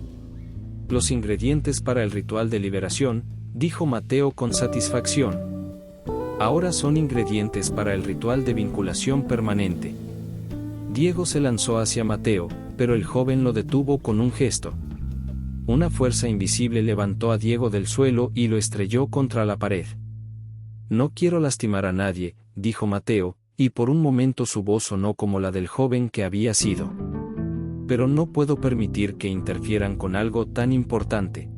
«Los ingredientes para el ritual de liberación», dijo Mateo con satisfacción. «Ahora son ingredientes para el ritual de vinculación permanente». Diego se lanzó hacia Mateo, pero el joven lo detuvo con un gesto. Una fuerza invisible levantó a Diego del suelo y lo estrelló contra la pared. «No quiero lastimar a nadie», dijo Mateo, y por un momento su voz sonó como la del joven que había sido. «Pero no puedo permitir que interfieran con algo tan importante».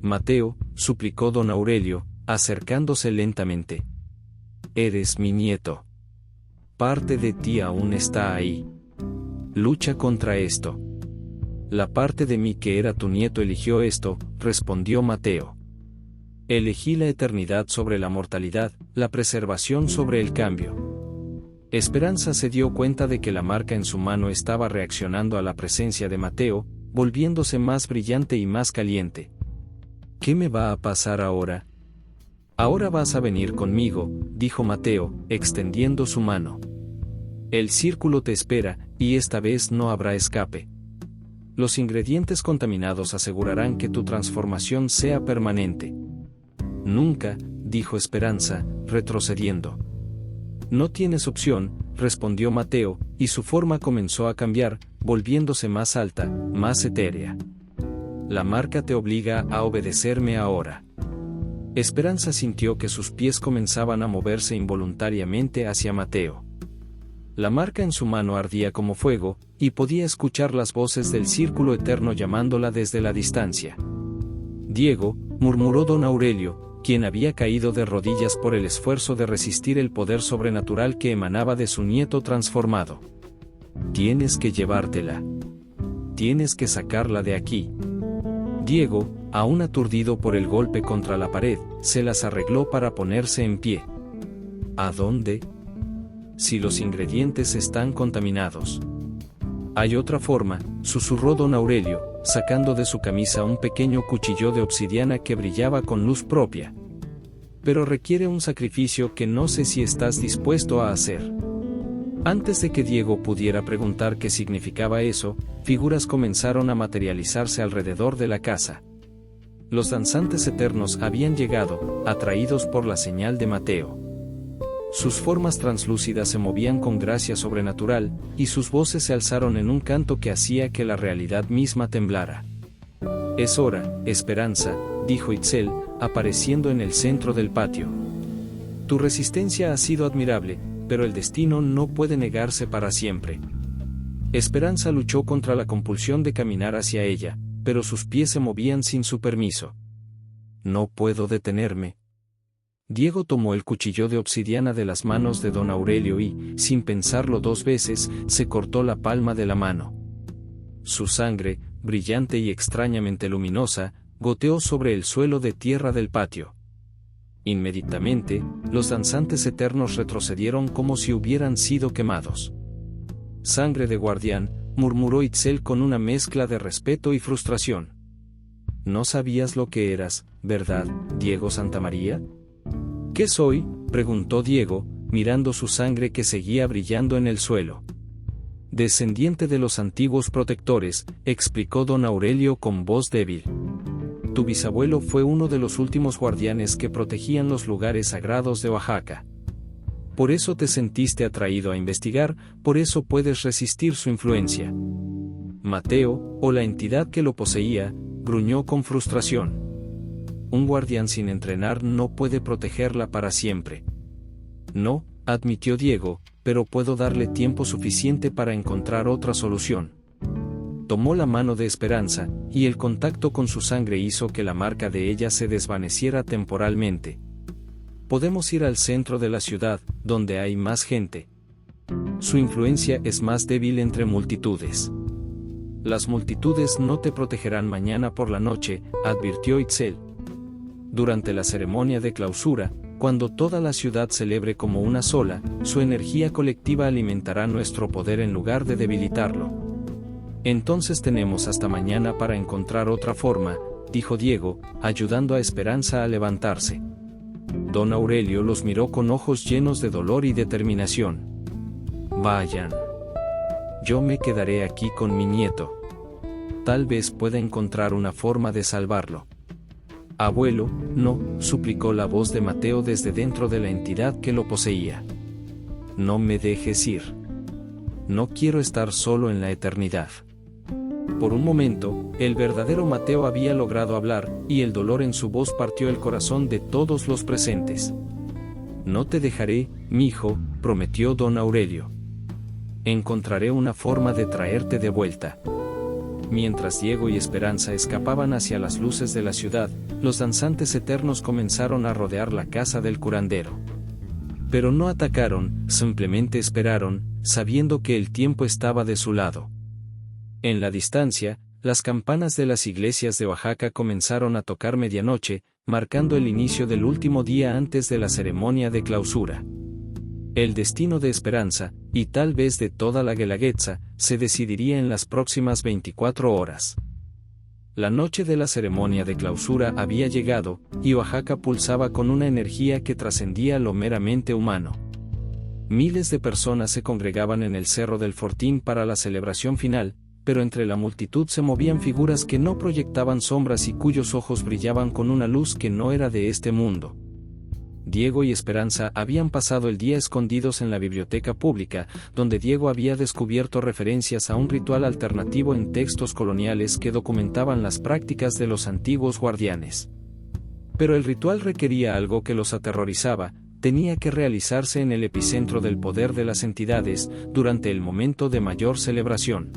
«Mateo», suplicó don Aurelio, acercándose lentamente. «Eres mi nieto. Parte de ti aún está ahí. Lucha contra esto». «La parte de mí que era tu nieto eligió esto», respondió Mateo. «Elegí la eternidad sobre la mortalidad, la preservación sobre el cambio». Esperanza se dio cuenta de que la marca en su mano estaba reaccionando a la presencia de Mateo, volviéndose más brillante y más caliente. «¿Qué me va a pasar ahora?». «Ahora vas a venir conmigo», dijo Mateo, extendiendo su mano. «El círculo te espera, y esta vez no habrá escape. Los ingredientes contaminados asegurarán que tu transformación sea permanente». «Nunca», dijo Esperanza, retrocediendo. «No tienes opción», respondió Mateo, y su forma comenzó a cambiar, volviéndose más alta, más etérea. «La marca te obliga a obedecerme ahora». Esperanza sintió que sus pies comenzaban a moverse involuntariamente hacia Mateo. La marca en su mano ardía como fuego, y podía escuchar las voces del círculo eterno llamándola desde la distancia. «Diego», murmuró don Aurelio, quien había caído de rodillas por el esfuerzo de resistir el poder sobrenatural que emanaba de su nieto transformado. «Tienes que llevártela. Tienes que sacarla de aquí». Diego, aún aturdido por el golpe contra la pared, se las arregló para ponerse en pie. ¿A dónde? Si los ingredientes están contaminados. Hay otra forma, susurró don Aurelio, sacando de su camisa un pequeño cuchillo de obsidiana que brillaba con luz propia. Pero requiere un sacrificio que no sé si estás dispuesto a hacer. Antes de que Diego pudiera preguntar qué significaba eso, figuras comenzaron a materializarse alrededor de la casa. Los danzantes eternos habían llegado, atraídos por la señal de Mateo. Sus formas translúcidas se movían con gracia sobrenatural, y sus voces se alzaron en un canto que hacía que la realidad misma temblara. «Es hora, Esperanza», dijo Itzel, apareciendo en el centro del patio. «Tu resistencia ha sido admirable, pero el destino no puede negarse para siempre». Esperanza luchó contra la compulsión de caminar hacia ella, pero sus pies se movían sin su permiso. «No puedo detenerme». Diego tomó el cuchillo de obsidiana de las manos de don Aurelio y, sin pensarlo dos veces, se cortó la palma de la mano. Su sangre, brillante y extrañamente luminosa, goteó sobre el suelo de tierra del patio. Inmediatamente, los danzantes eternos retrocedieron como si hubieran sido quemados. «Sangre de guardián», murmuró Itzel con una mezcla de respeto y frustración. «No sabías lo que eras, ¿verdad, Diego Santamaría?» «¿Qué soy?», preguntó Diego, mirando su sangre que seguía brillando en el suelo. «Descendiente de los antiguos protectores», explicó don Aurelio con voz débil. «Tu bisabuelo fue uno de los últimos guardianes que protegían los lugares sagrados de Oaxaca. Por eso te sentiste atraído a investigar, por eso puedes resistir su influencia». Mateo, o la entidad que lo poseía, gruñó con frustración. «Un guardián sin entrenar no puede protegerla para siempre». «No», admitió Diego, «pero puedo darle tiempo suficiente para encontrar otra solución». Tomó la mano de Esperanza, y el contacto con su sangre hizo que la marca de ella se desvaneciera temporalmente. «Podemos ir al centro de la ciudad, donde hay más gente. Su influencia es más débil entre multitudes». «Las multitudes no te protegerán mañana por la noche», advirtió Itzel. «Durante la ceremonia de clausura, cuando toda la ciudad celebre como una sola, su energía colectiva alimentará nuestro poder en lugar de debilitarlo. Entonces tenemos hasta mañana para encontrar otra forma», dijo Diego, ayudando a Esperanza a levantarse. Don Aurelio los miró con ojos llenos de dolor y determinación. «Vayan. Yo me quedaré aquí con mi nieto. Tal vez pueda encontrar una forma de salvarlo». «Abuelo, no», suplicó la voz de Mateo desde dentro de la entidad que lo poseía. «No me dejes ir. No quiero estar solo en la eternidad». Por un momento, el verdadero Mateo había logrado hablar, y el dolor en su voz partió el corazón de todos los presentes. «No te dejaré, mi hijo», prometió don Aurelio. «Encontraré una forma de traerte de vuelta». Mientras Diego y Esperanza escapaban hacia las luces de la ciudad, los danzantes eternos comenzaron a rodear la casa del curandero. Pero no atacaron, simplemente esperaron, sabiendo que el tiempo estaba de su lado. En la distancia, las campanas de las iglesias de Oaxaca comenzaron a tocar medianoche, marcando el inicio del último día antes de la ceremonia de clausura. El destino de Esperanza, y tal vez de toda la Guelaguetza, se decidiría en las próximas 24 horas. La noche de la ceremonia de clausura había llegado, y Oaxaca pulsaba con una energía que trascendía lo meramente humano. Miles de personas se congregaban en el Cerro del Fortín para la celebración final, pero entre la multitud se movían figuras que no proyectaban sombras y cuyos ojos brillaban con una luz que no era de este mundo. Diego y Esperanza habían pasado el día escondidos en la biblioteca pública, donde Diego había descubierto referencias a un ritual alternativo en textos coloniales que documentaban las prácticas de los antiguos guardianes. Pero el ritual requería algo que los aterrorizaba, tenía que realizarse en el epicentro del poder de las entidades, durante el momento de mayor celebración.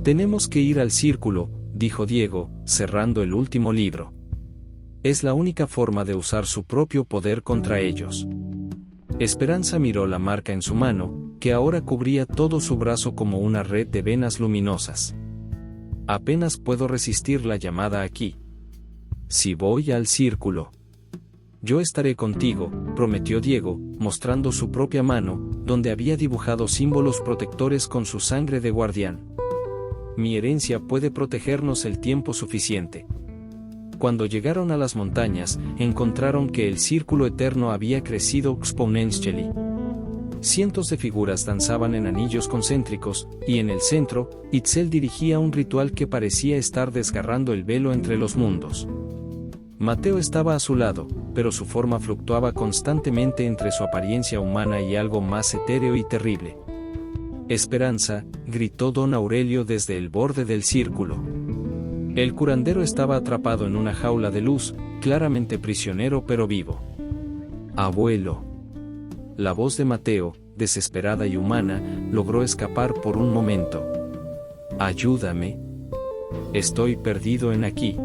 «Tenemos que ir al círculo», dijo Diego, cerrando el último libro. «Es la única forma de usar su propio poder contra ellos». Esperanza miró la marca en su mano, que ahora cubría todo su brazo como una red de venas luminosas. Apenas puedo resistir la llamada aquí. Si voy al círculo. Yo estaré contigo, prometió Diego, mostrando su propia mano, donde había dibujado símbolos protectores con su sangre de guardián. Mi herencia puede protegernos el tiempo suficiente. Cuando llegaron a las montañas, encontraron que el círculo eterno había crecido exponentially. Cientos de figuras danzaban en anillos concéntricos, y en el centro, Itzel dirigía un ritual que parecía estar desgarrando el velo entre los mundos. Mateo estaba a su lado, pero su forma fluctuaba constantemente entre su apariencia humana y algo más etéreo y terrible. «Esperanza», gritó don Aurelio desde el borde del círculo. El curandero estaba atrapado en una jaula de luz, claramente prisionero pero vivo. «Abuelo». La voz de Mateo, desesperada y humana, logró escapar por un momento. «Ayúdame. Estoy perdido en aquí».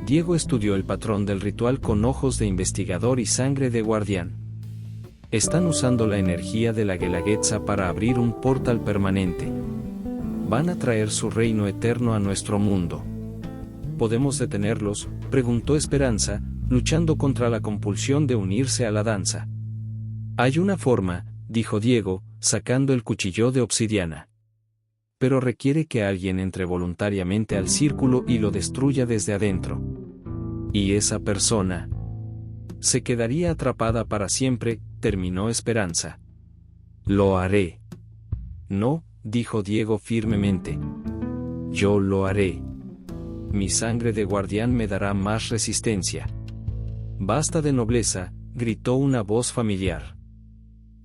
Diego estudió el patrón del ritual con ojos de investigador y sangre de guardián. Están usando la energía de la Guelaguetza para abrir un portal permanente. Van a traer su reino eterno a nuestro mundo. ¿Podemos detenerlos?, preguntó Esperanza, luchando contra la compulsión de unirse a la danza. Hay una forma, dijo Diego, sacando el cuchillo de obsidiana. Pero requiere que alguien entre voluntariamente al círculo y lo destruya desde adentro. Y esa persona se quedaría atrapada para siempre, terminó Esperanza. Lo haré. No, dijo Diego firmemente. Yo lo haré. Mi sangre de guardián me dará más resistencia. Basta de nobleza, gritó una voz familiar.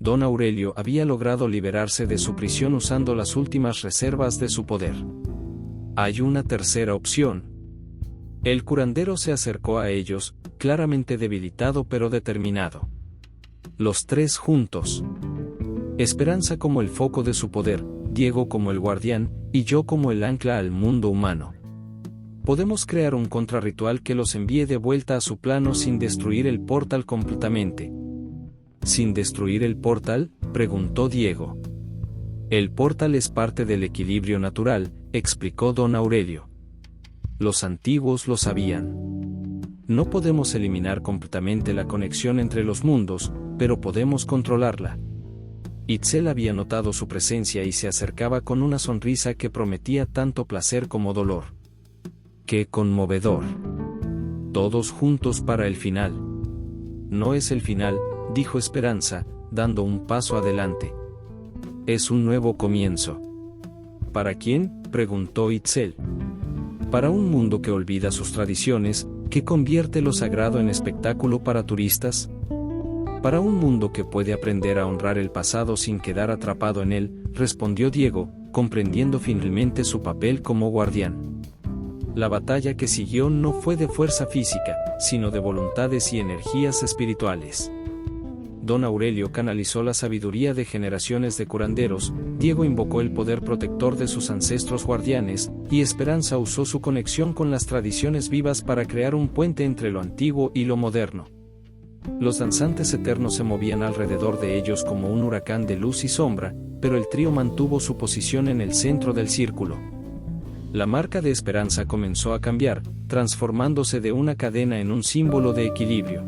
Don Aurelio había logrado liberarse de su prisión usando las últimas reservas de su poder. Hay una tercera opción. El curandero se acercó a ellos, claramente debilitado pero determinado. Los tres juntos. Esperanza como el foco de su poder, Diego como el guardián, y yo como el ancla al mundo humano. Podemos crear un contrarritual que los envíe de vuelta a su plano sin destruir el portal completamente. ¿Sin destruir el portal?, preguntó Diego. El portal es parte del equilibrio natural, explicó don Aurelio. Los antiguos lo sabían. No podemos eliminar completamente la conexión entre los mundos, pero podemos controlarla. Itzel había notado su presencia y se acercaba con una sonrisa que prometía tanto placer como dolor. ¡Qué conmovedor! Todos juntos para el final. No es el final, dijo Esperanza, dando un paso adelante. Es un nuevo comienzo. ¿Para quién?, preguntó Itzel. Para un mundo que olvida sus tradiciones, que convierte lo sagrado en espectáculo para turistas. Para un mundo que puede aprender a honrar el pasado sin quedar atrapado en él, respondió Diego, comprendiendo finalmente su papel como guardián. La batalla que siguió no fue de fuerza física, sino de voluntades y energías espirituales. Don Aurelio canalizó la sabiduría de generaciones de curanderos, Diego invocó el poder protector de sus ancestros guardianes, y Esperanza usó su conexión con las tradiciones vivas para crear un puente entre lo antiguo y lo moderno. Los danzantes eternos se movían alrededor de ellos como un huracán de luz y sombra, pero el trío mantuvo su posición en el centro del círculo. La marca de Esperanza comenzó a cambiar, transformándose de una cadena en un símbolo de equilibrio.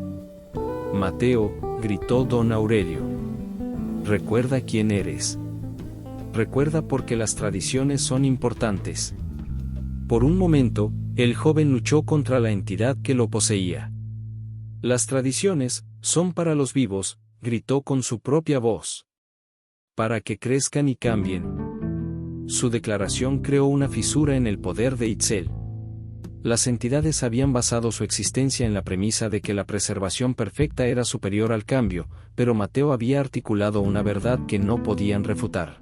Mateo, gritó don Aurelio. Recuerda quién eres. Recuerda porque las tradiciones son importantes. Por un momento, el joven luchó contra la entidad que lo poseía. Las tradiciones son para los vivos, gritó con su propia voz. Para que crezcan y cambien. Su declaración creó una fisura en el poder de Itzel. Las entidades habían basado su existencia en la premisa de que la preservación perfecta era superior al cambio, pero Mateo había articulado una verdad que no podían refutar.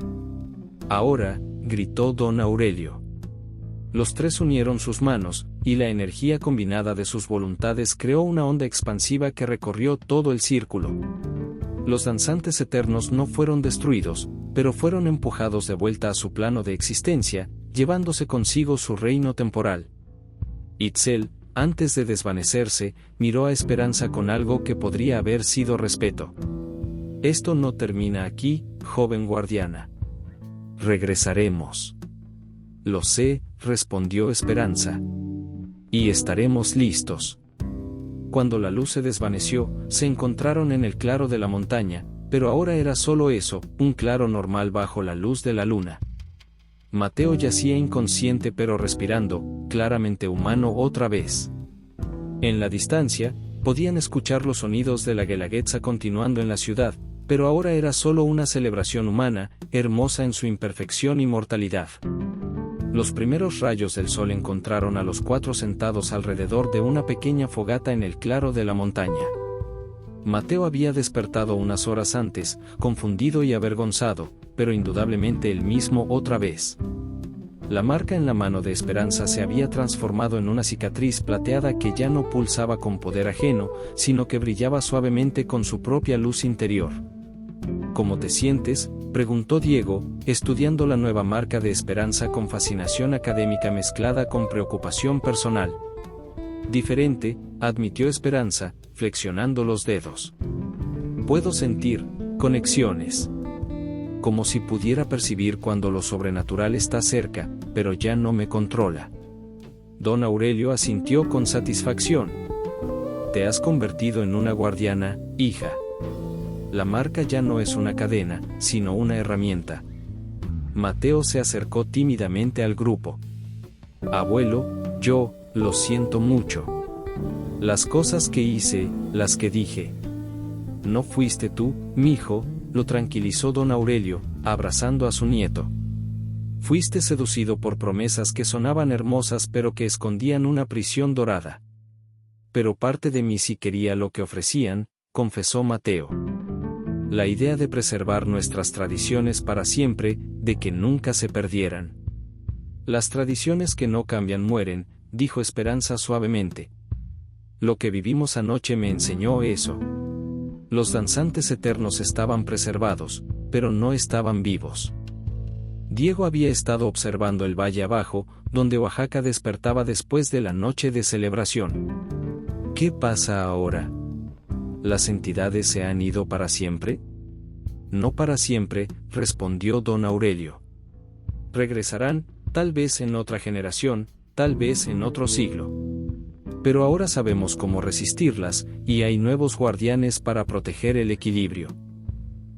Ahora, gritó don Aurelio. Los tres unieron sus manos, y la energía combinada de sus voluntades creó una onda expansiva que recorrió todo el círculo. Los danzantes eternos no fueron destruidos, pero fueron empujados de vuelta a su plano de existencia, llevándose consigo su reino temporal. Itzel, antes de desvanecerse, miró a Esperanza con algo que podría haber sido respeto. Esto no termina aquí, joven guardiana. Regresaremos. Lo sé, respondió Esperanza. Y estaremos listos. Cuando la luz se desvaneció, se encontraron en el claro de la montaña, pero ahora era solo eso, un claro normal bajo la luz de la luna. Mateo yacía inconsciente pero respirando, claramente humano otra vez. En la distancia, podían escuchar los sonidos de la Guelaguetza continuando en la ciudad, pero ahora era solo una celebración humana, hermosa en su imperfección y mortalidad. Los primeros rayos del sol encontraron a los cuatro sentados alrededor de una pequeña fogata en el claro de la montaña. Mateo había despertado unas horas antes, confundido y avergonzado, pero indudablemente el mismo otra vez. La marca en la mano de Esperanza se había transformado en una cicatriz plateada que ya no pulsaba con poder ajeno, sino que brillaba suavemente con su propia luz interior. ¿Cómo te sientes?, preguntó Diego, estudiando la nueva marca de Esperanza con fascinación académica mezclada con preocupación personal. Diferente, admitió Esperanza, flexionando los dedos. Puedo sentir conexiones. Como si pudiera percibir cuando lo sobrenatural está cerca, pero ya no me controla. Don Aurelio asintió con satisfacción. Te has convertido en una guardiana, hija. La marca ya no es una cadena, sino una herramienta. Mateo se acercó tímidamente al grupo. Abuelo, yo, lo siento mucho. Las cosas que hice, las que dije. No fuiste tú, mijo, lo tranquilizó don Aurelio, abrazando a su nieto. Fuiste seducido por promesas que sonaban hermosas pero que escondían una prisión dorada. Pero parte de mí sí quería lo que ofrecían, confesó Mateo. La idea de preservar nuestras tradiciones para siempre, de que nunca se perdieran. Las tradiciones que no cambian mueren, dijo Esperanza suavemente. Lo que vivimos anoche me enseñó eso. Los danzantes eternos estaban preservados, pero no estaban vivos. Diego había estado observando el valle abajo, donde Oaxaca despertaba después de la noche de celebración. ¿Qué pasa ahora? ¿Las entidades se han ido para siempre? No para siempre, respondió don Aurelio. Regresarán, tal vez en otra generación, tal vez en otro siglo. Pero ahora sabemos cómo resistirlas, y hay nuevos guardianes para proteger el equilibrio.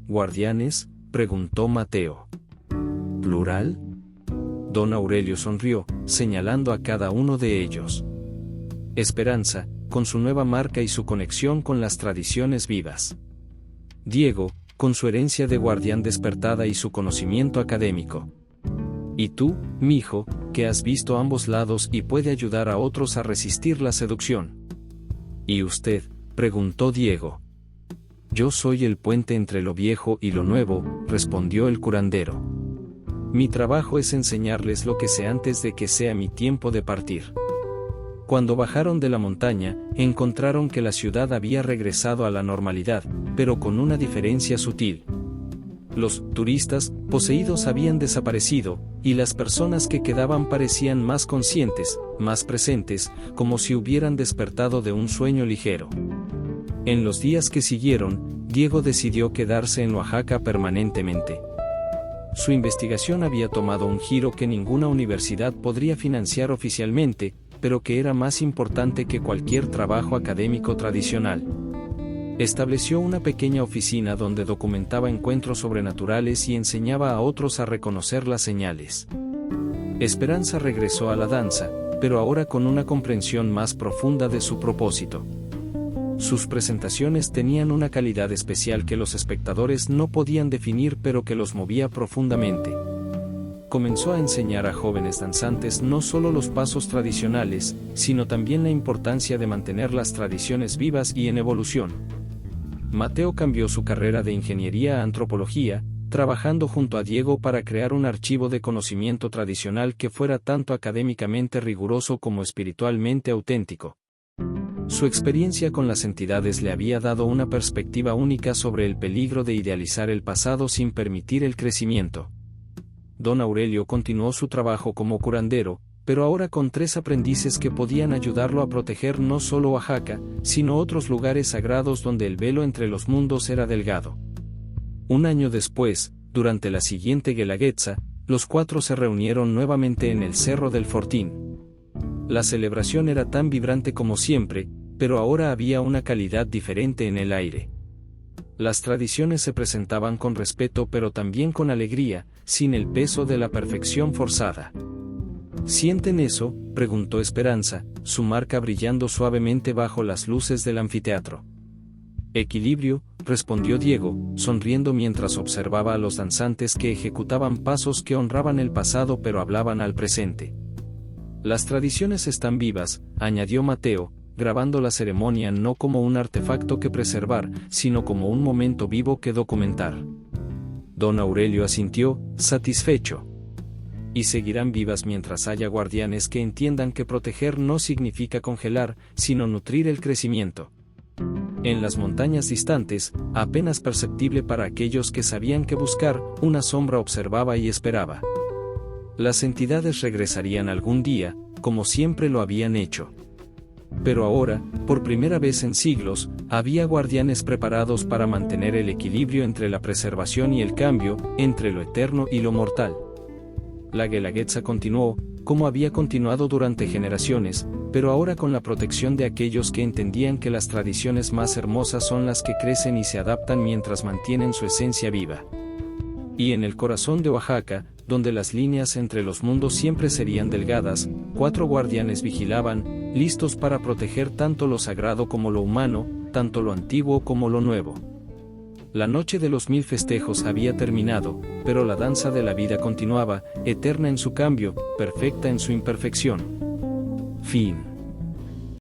¿Guardianes?, preguntó Mateo. ¿Plural? Don Aurelio sonrió, señalando a cada uno de ellos. Esperanza, con su nueva marca y su conexión con las tradiciones vivas. Diego, con su herencia de guardián despertada y su conocimiento académico. Y tú, mijo, que has visto ambos lados y puede ayudar a otros a resistir la seducción. ¿Y usted?, preguntó Diego. Yo soy el puente entre lo viejo y lo nuevo, respondió el curandero. Mi trabajo es enseñarles lo que sé antes de que sea mi tiempo de partir. Cuando bajaron de la montaña, encontraron que la ciudad había regresado a la normalidad, pero con una diferencia sutil. Los turistas poseídos habían desaparecido, y las personas que quedaban parecían más conscientes, más presentes, como si hubieran despertado de un sueño ligero. En los días que siguieron, Diego decidió quedarse en Oaxaca permanentemente. Su investigación había tomado un giro que ninguna universidad podría financiar oficialmente, pero que era más importante que cualquier trabajo académico tradicional. Estableció una pequeña oficina donde documentaba encuentros sobrenaturales y enseñaba a otros a reconocer las señales. Esperanza regresó a la danza, pero ahora con una comprensión más profunda de su propósito. Sus presentaciones tenían una calidad especial que los espectadores no podían definir pero que los movía profundamente. Comenzó a enseñar a jóvenes danzantes no solo los pasos tradicionales, sino también la importancia de mantener las tradiciones vivas y en evolución. Mateo cambió su carrera de ingeniería a antropología, trabajando junto a Diego para crear un archivo de conocimiento tradicional que fuera tanto académicamente riguroso como espiritualmente auténtico. Su experiencia con las entidades le había dado una perspectiva única sobre el peligro de idealizar el pasado sin permitir el crecimiento. Don Aurelio continuó su trabajo como curandero, pero ahora con 3 aprendices que podían ayudarlo a proteger no solo Oaxaca, sino otros lugares sagrados donde el velo entre los mundos era delgado. Un año después, durante la siguiente Guelaguetza, los 4 se reunieron nuevamente en el Cerro del Fortín. La celebración era tan vibrante como siempre, pero ahora había una calidad diferente en el aire. Las tradiciones se presentaban con respeto pero también con alegría, sin el peso de la perfección forzada. ¿Sienten eso?, preguntó Esperanza, su marca brillando suavemente bajo las luces del anfiteatro. Equilibrio, respondió Diego, sonriendo mientras observaba a los danzantes que ejecutaban pasos que honraban el pasado pero hablaban al presente. Las tradiciones están vivas, añadió Mateo, grabando la ceremonia no como un artefacto que preservar, sino como un momento vivo que documentar. Don Aurelio asintió, satisfecho. Y seguirán vivas mientras haya guardianes que entiendan que proteger no significa congelar, sino nutrir el crecimiento. En las montañas distantes, apenas perceptible para aquellos que sabían qué buscar, una sombra observaba y esperaba. Las entidades regresarían algún día, como siempre lo habían hecho. Pero ahora, por primera vez en siglos, había guardianes preparados para mantener el equilibrio entre la preservación y el cambio, entre lo eterno y lo mortal. La Guelaguetza continuó, como había continuado durante generaciones, pero ahora con la protección de aquellos que entendían que las tradiciones más hermosas son las que crecen y se adaptan mientras mantienen su esencia viva. Y en el corazón de Oaxaca, donde las líneas entre los mundos siempre serían delgadas, 4 guardianes vigilaban, listos para proteger tanto lo sagrado como lo humano, tanto lo antiguo como lo nuevo. La noche de los 1000 festejos había terminado, pero la danza de la vida continuaba, eterna en su cambio, perfecta en su imperfección. Fin.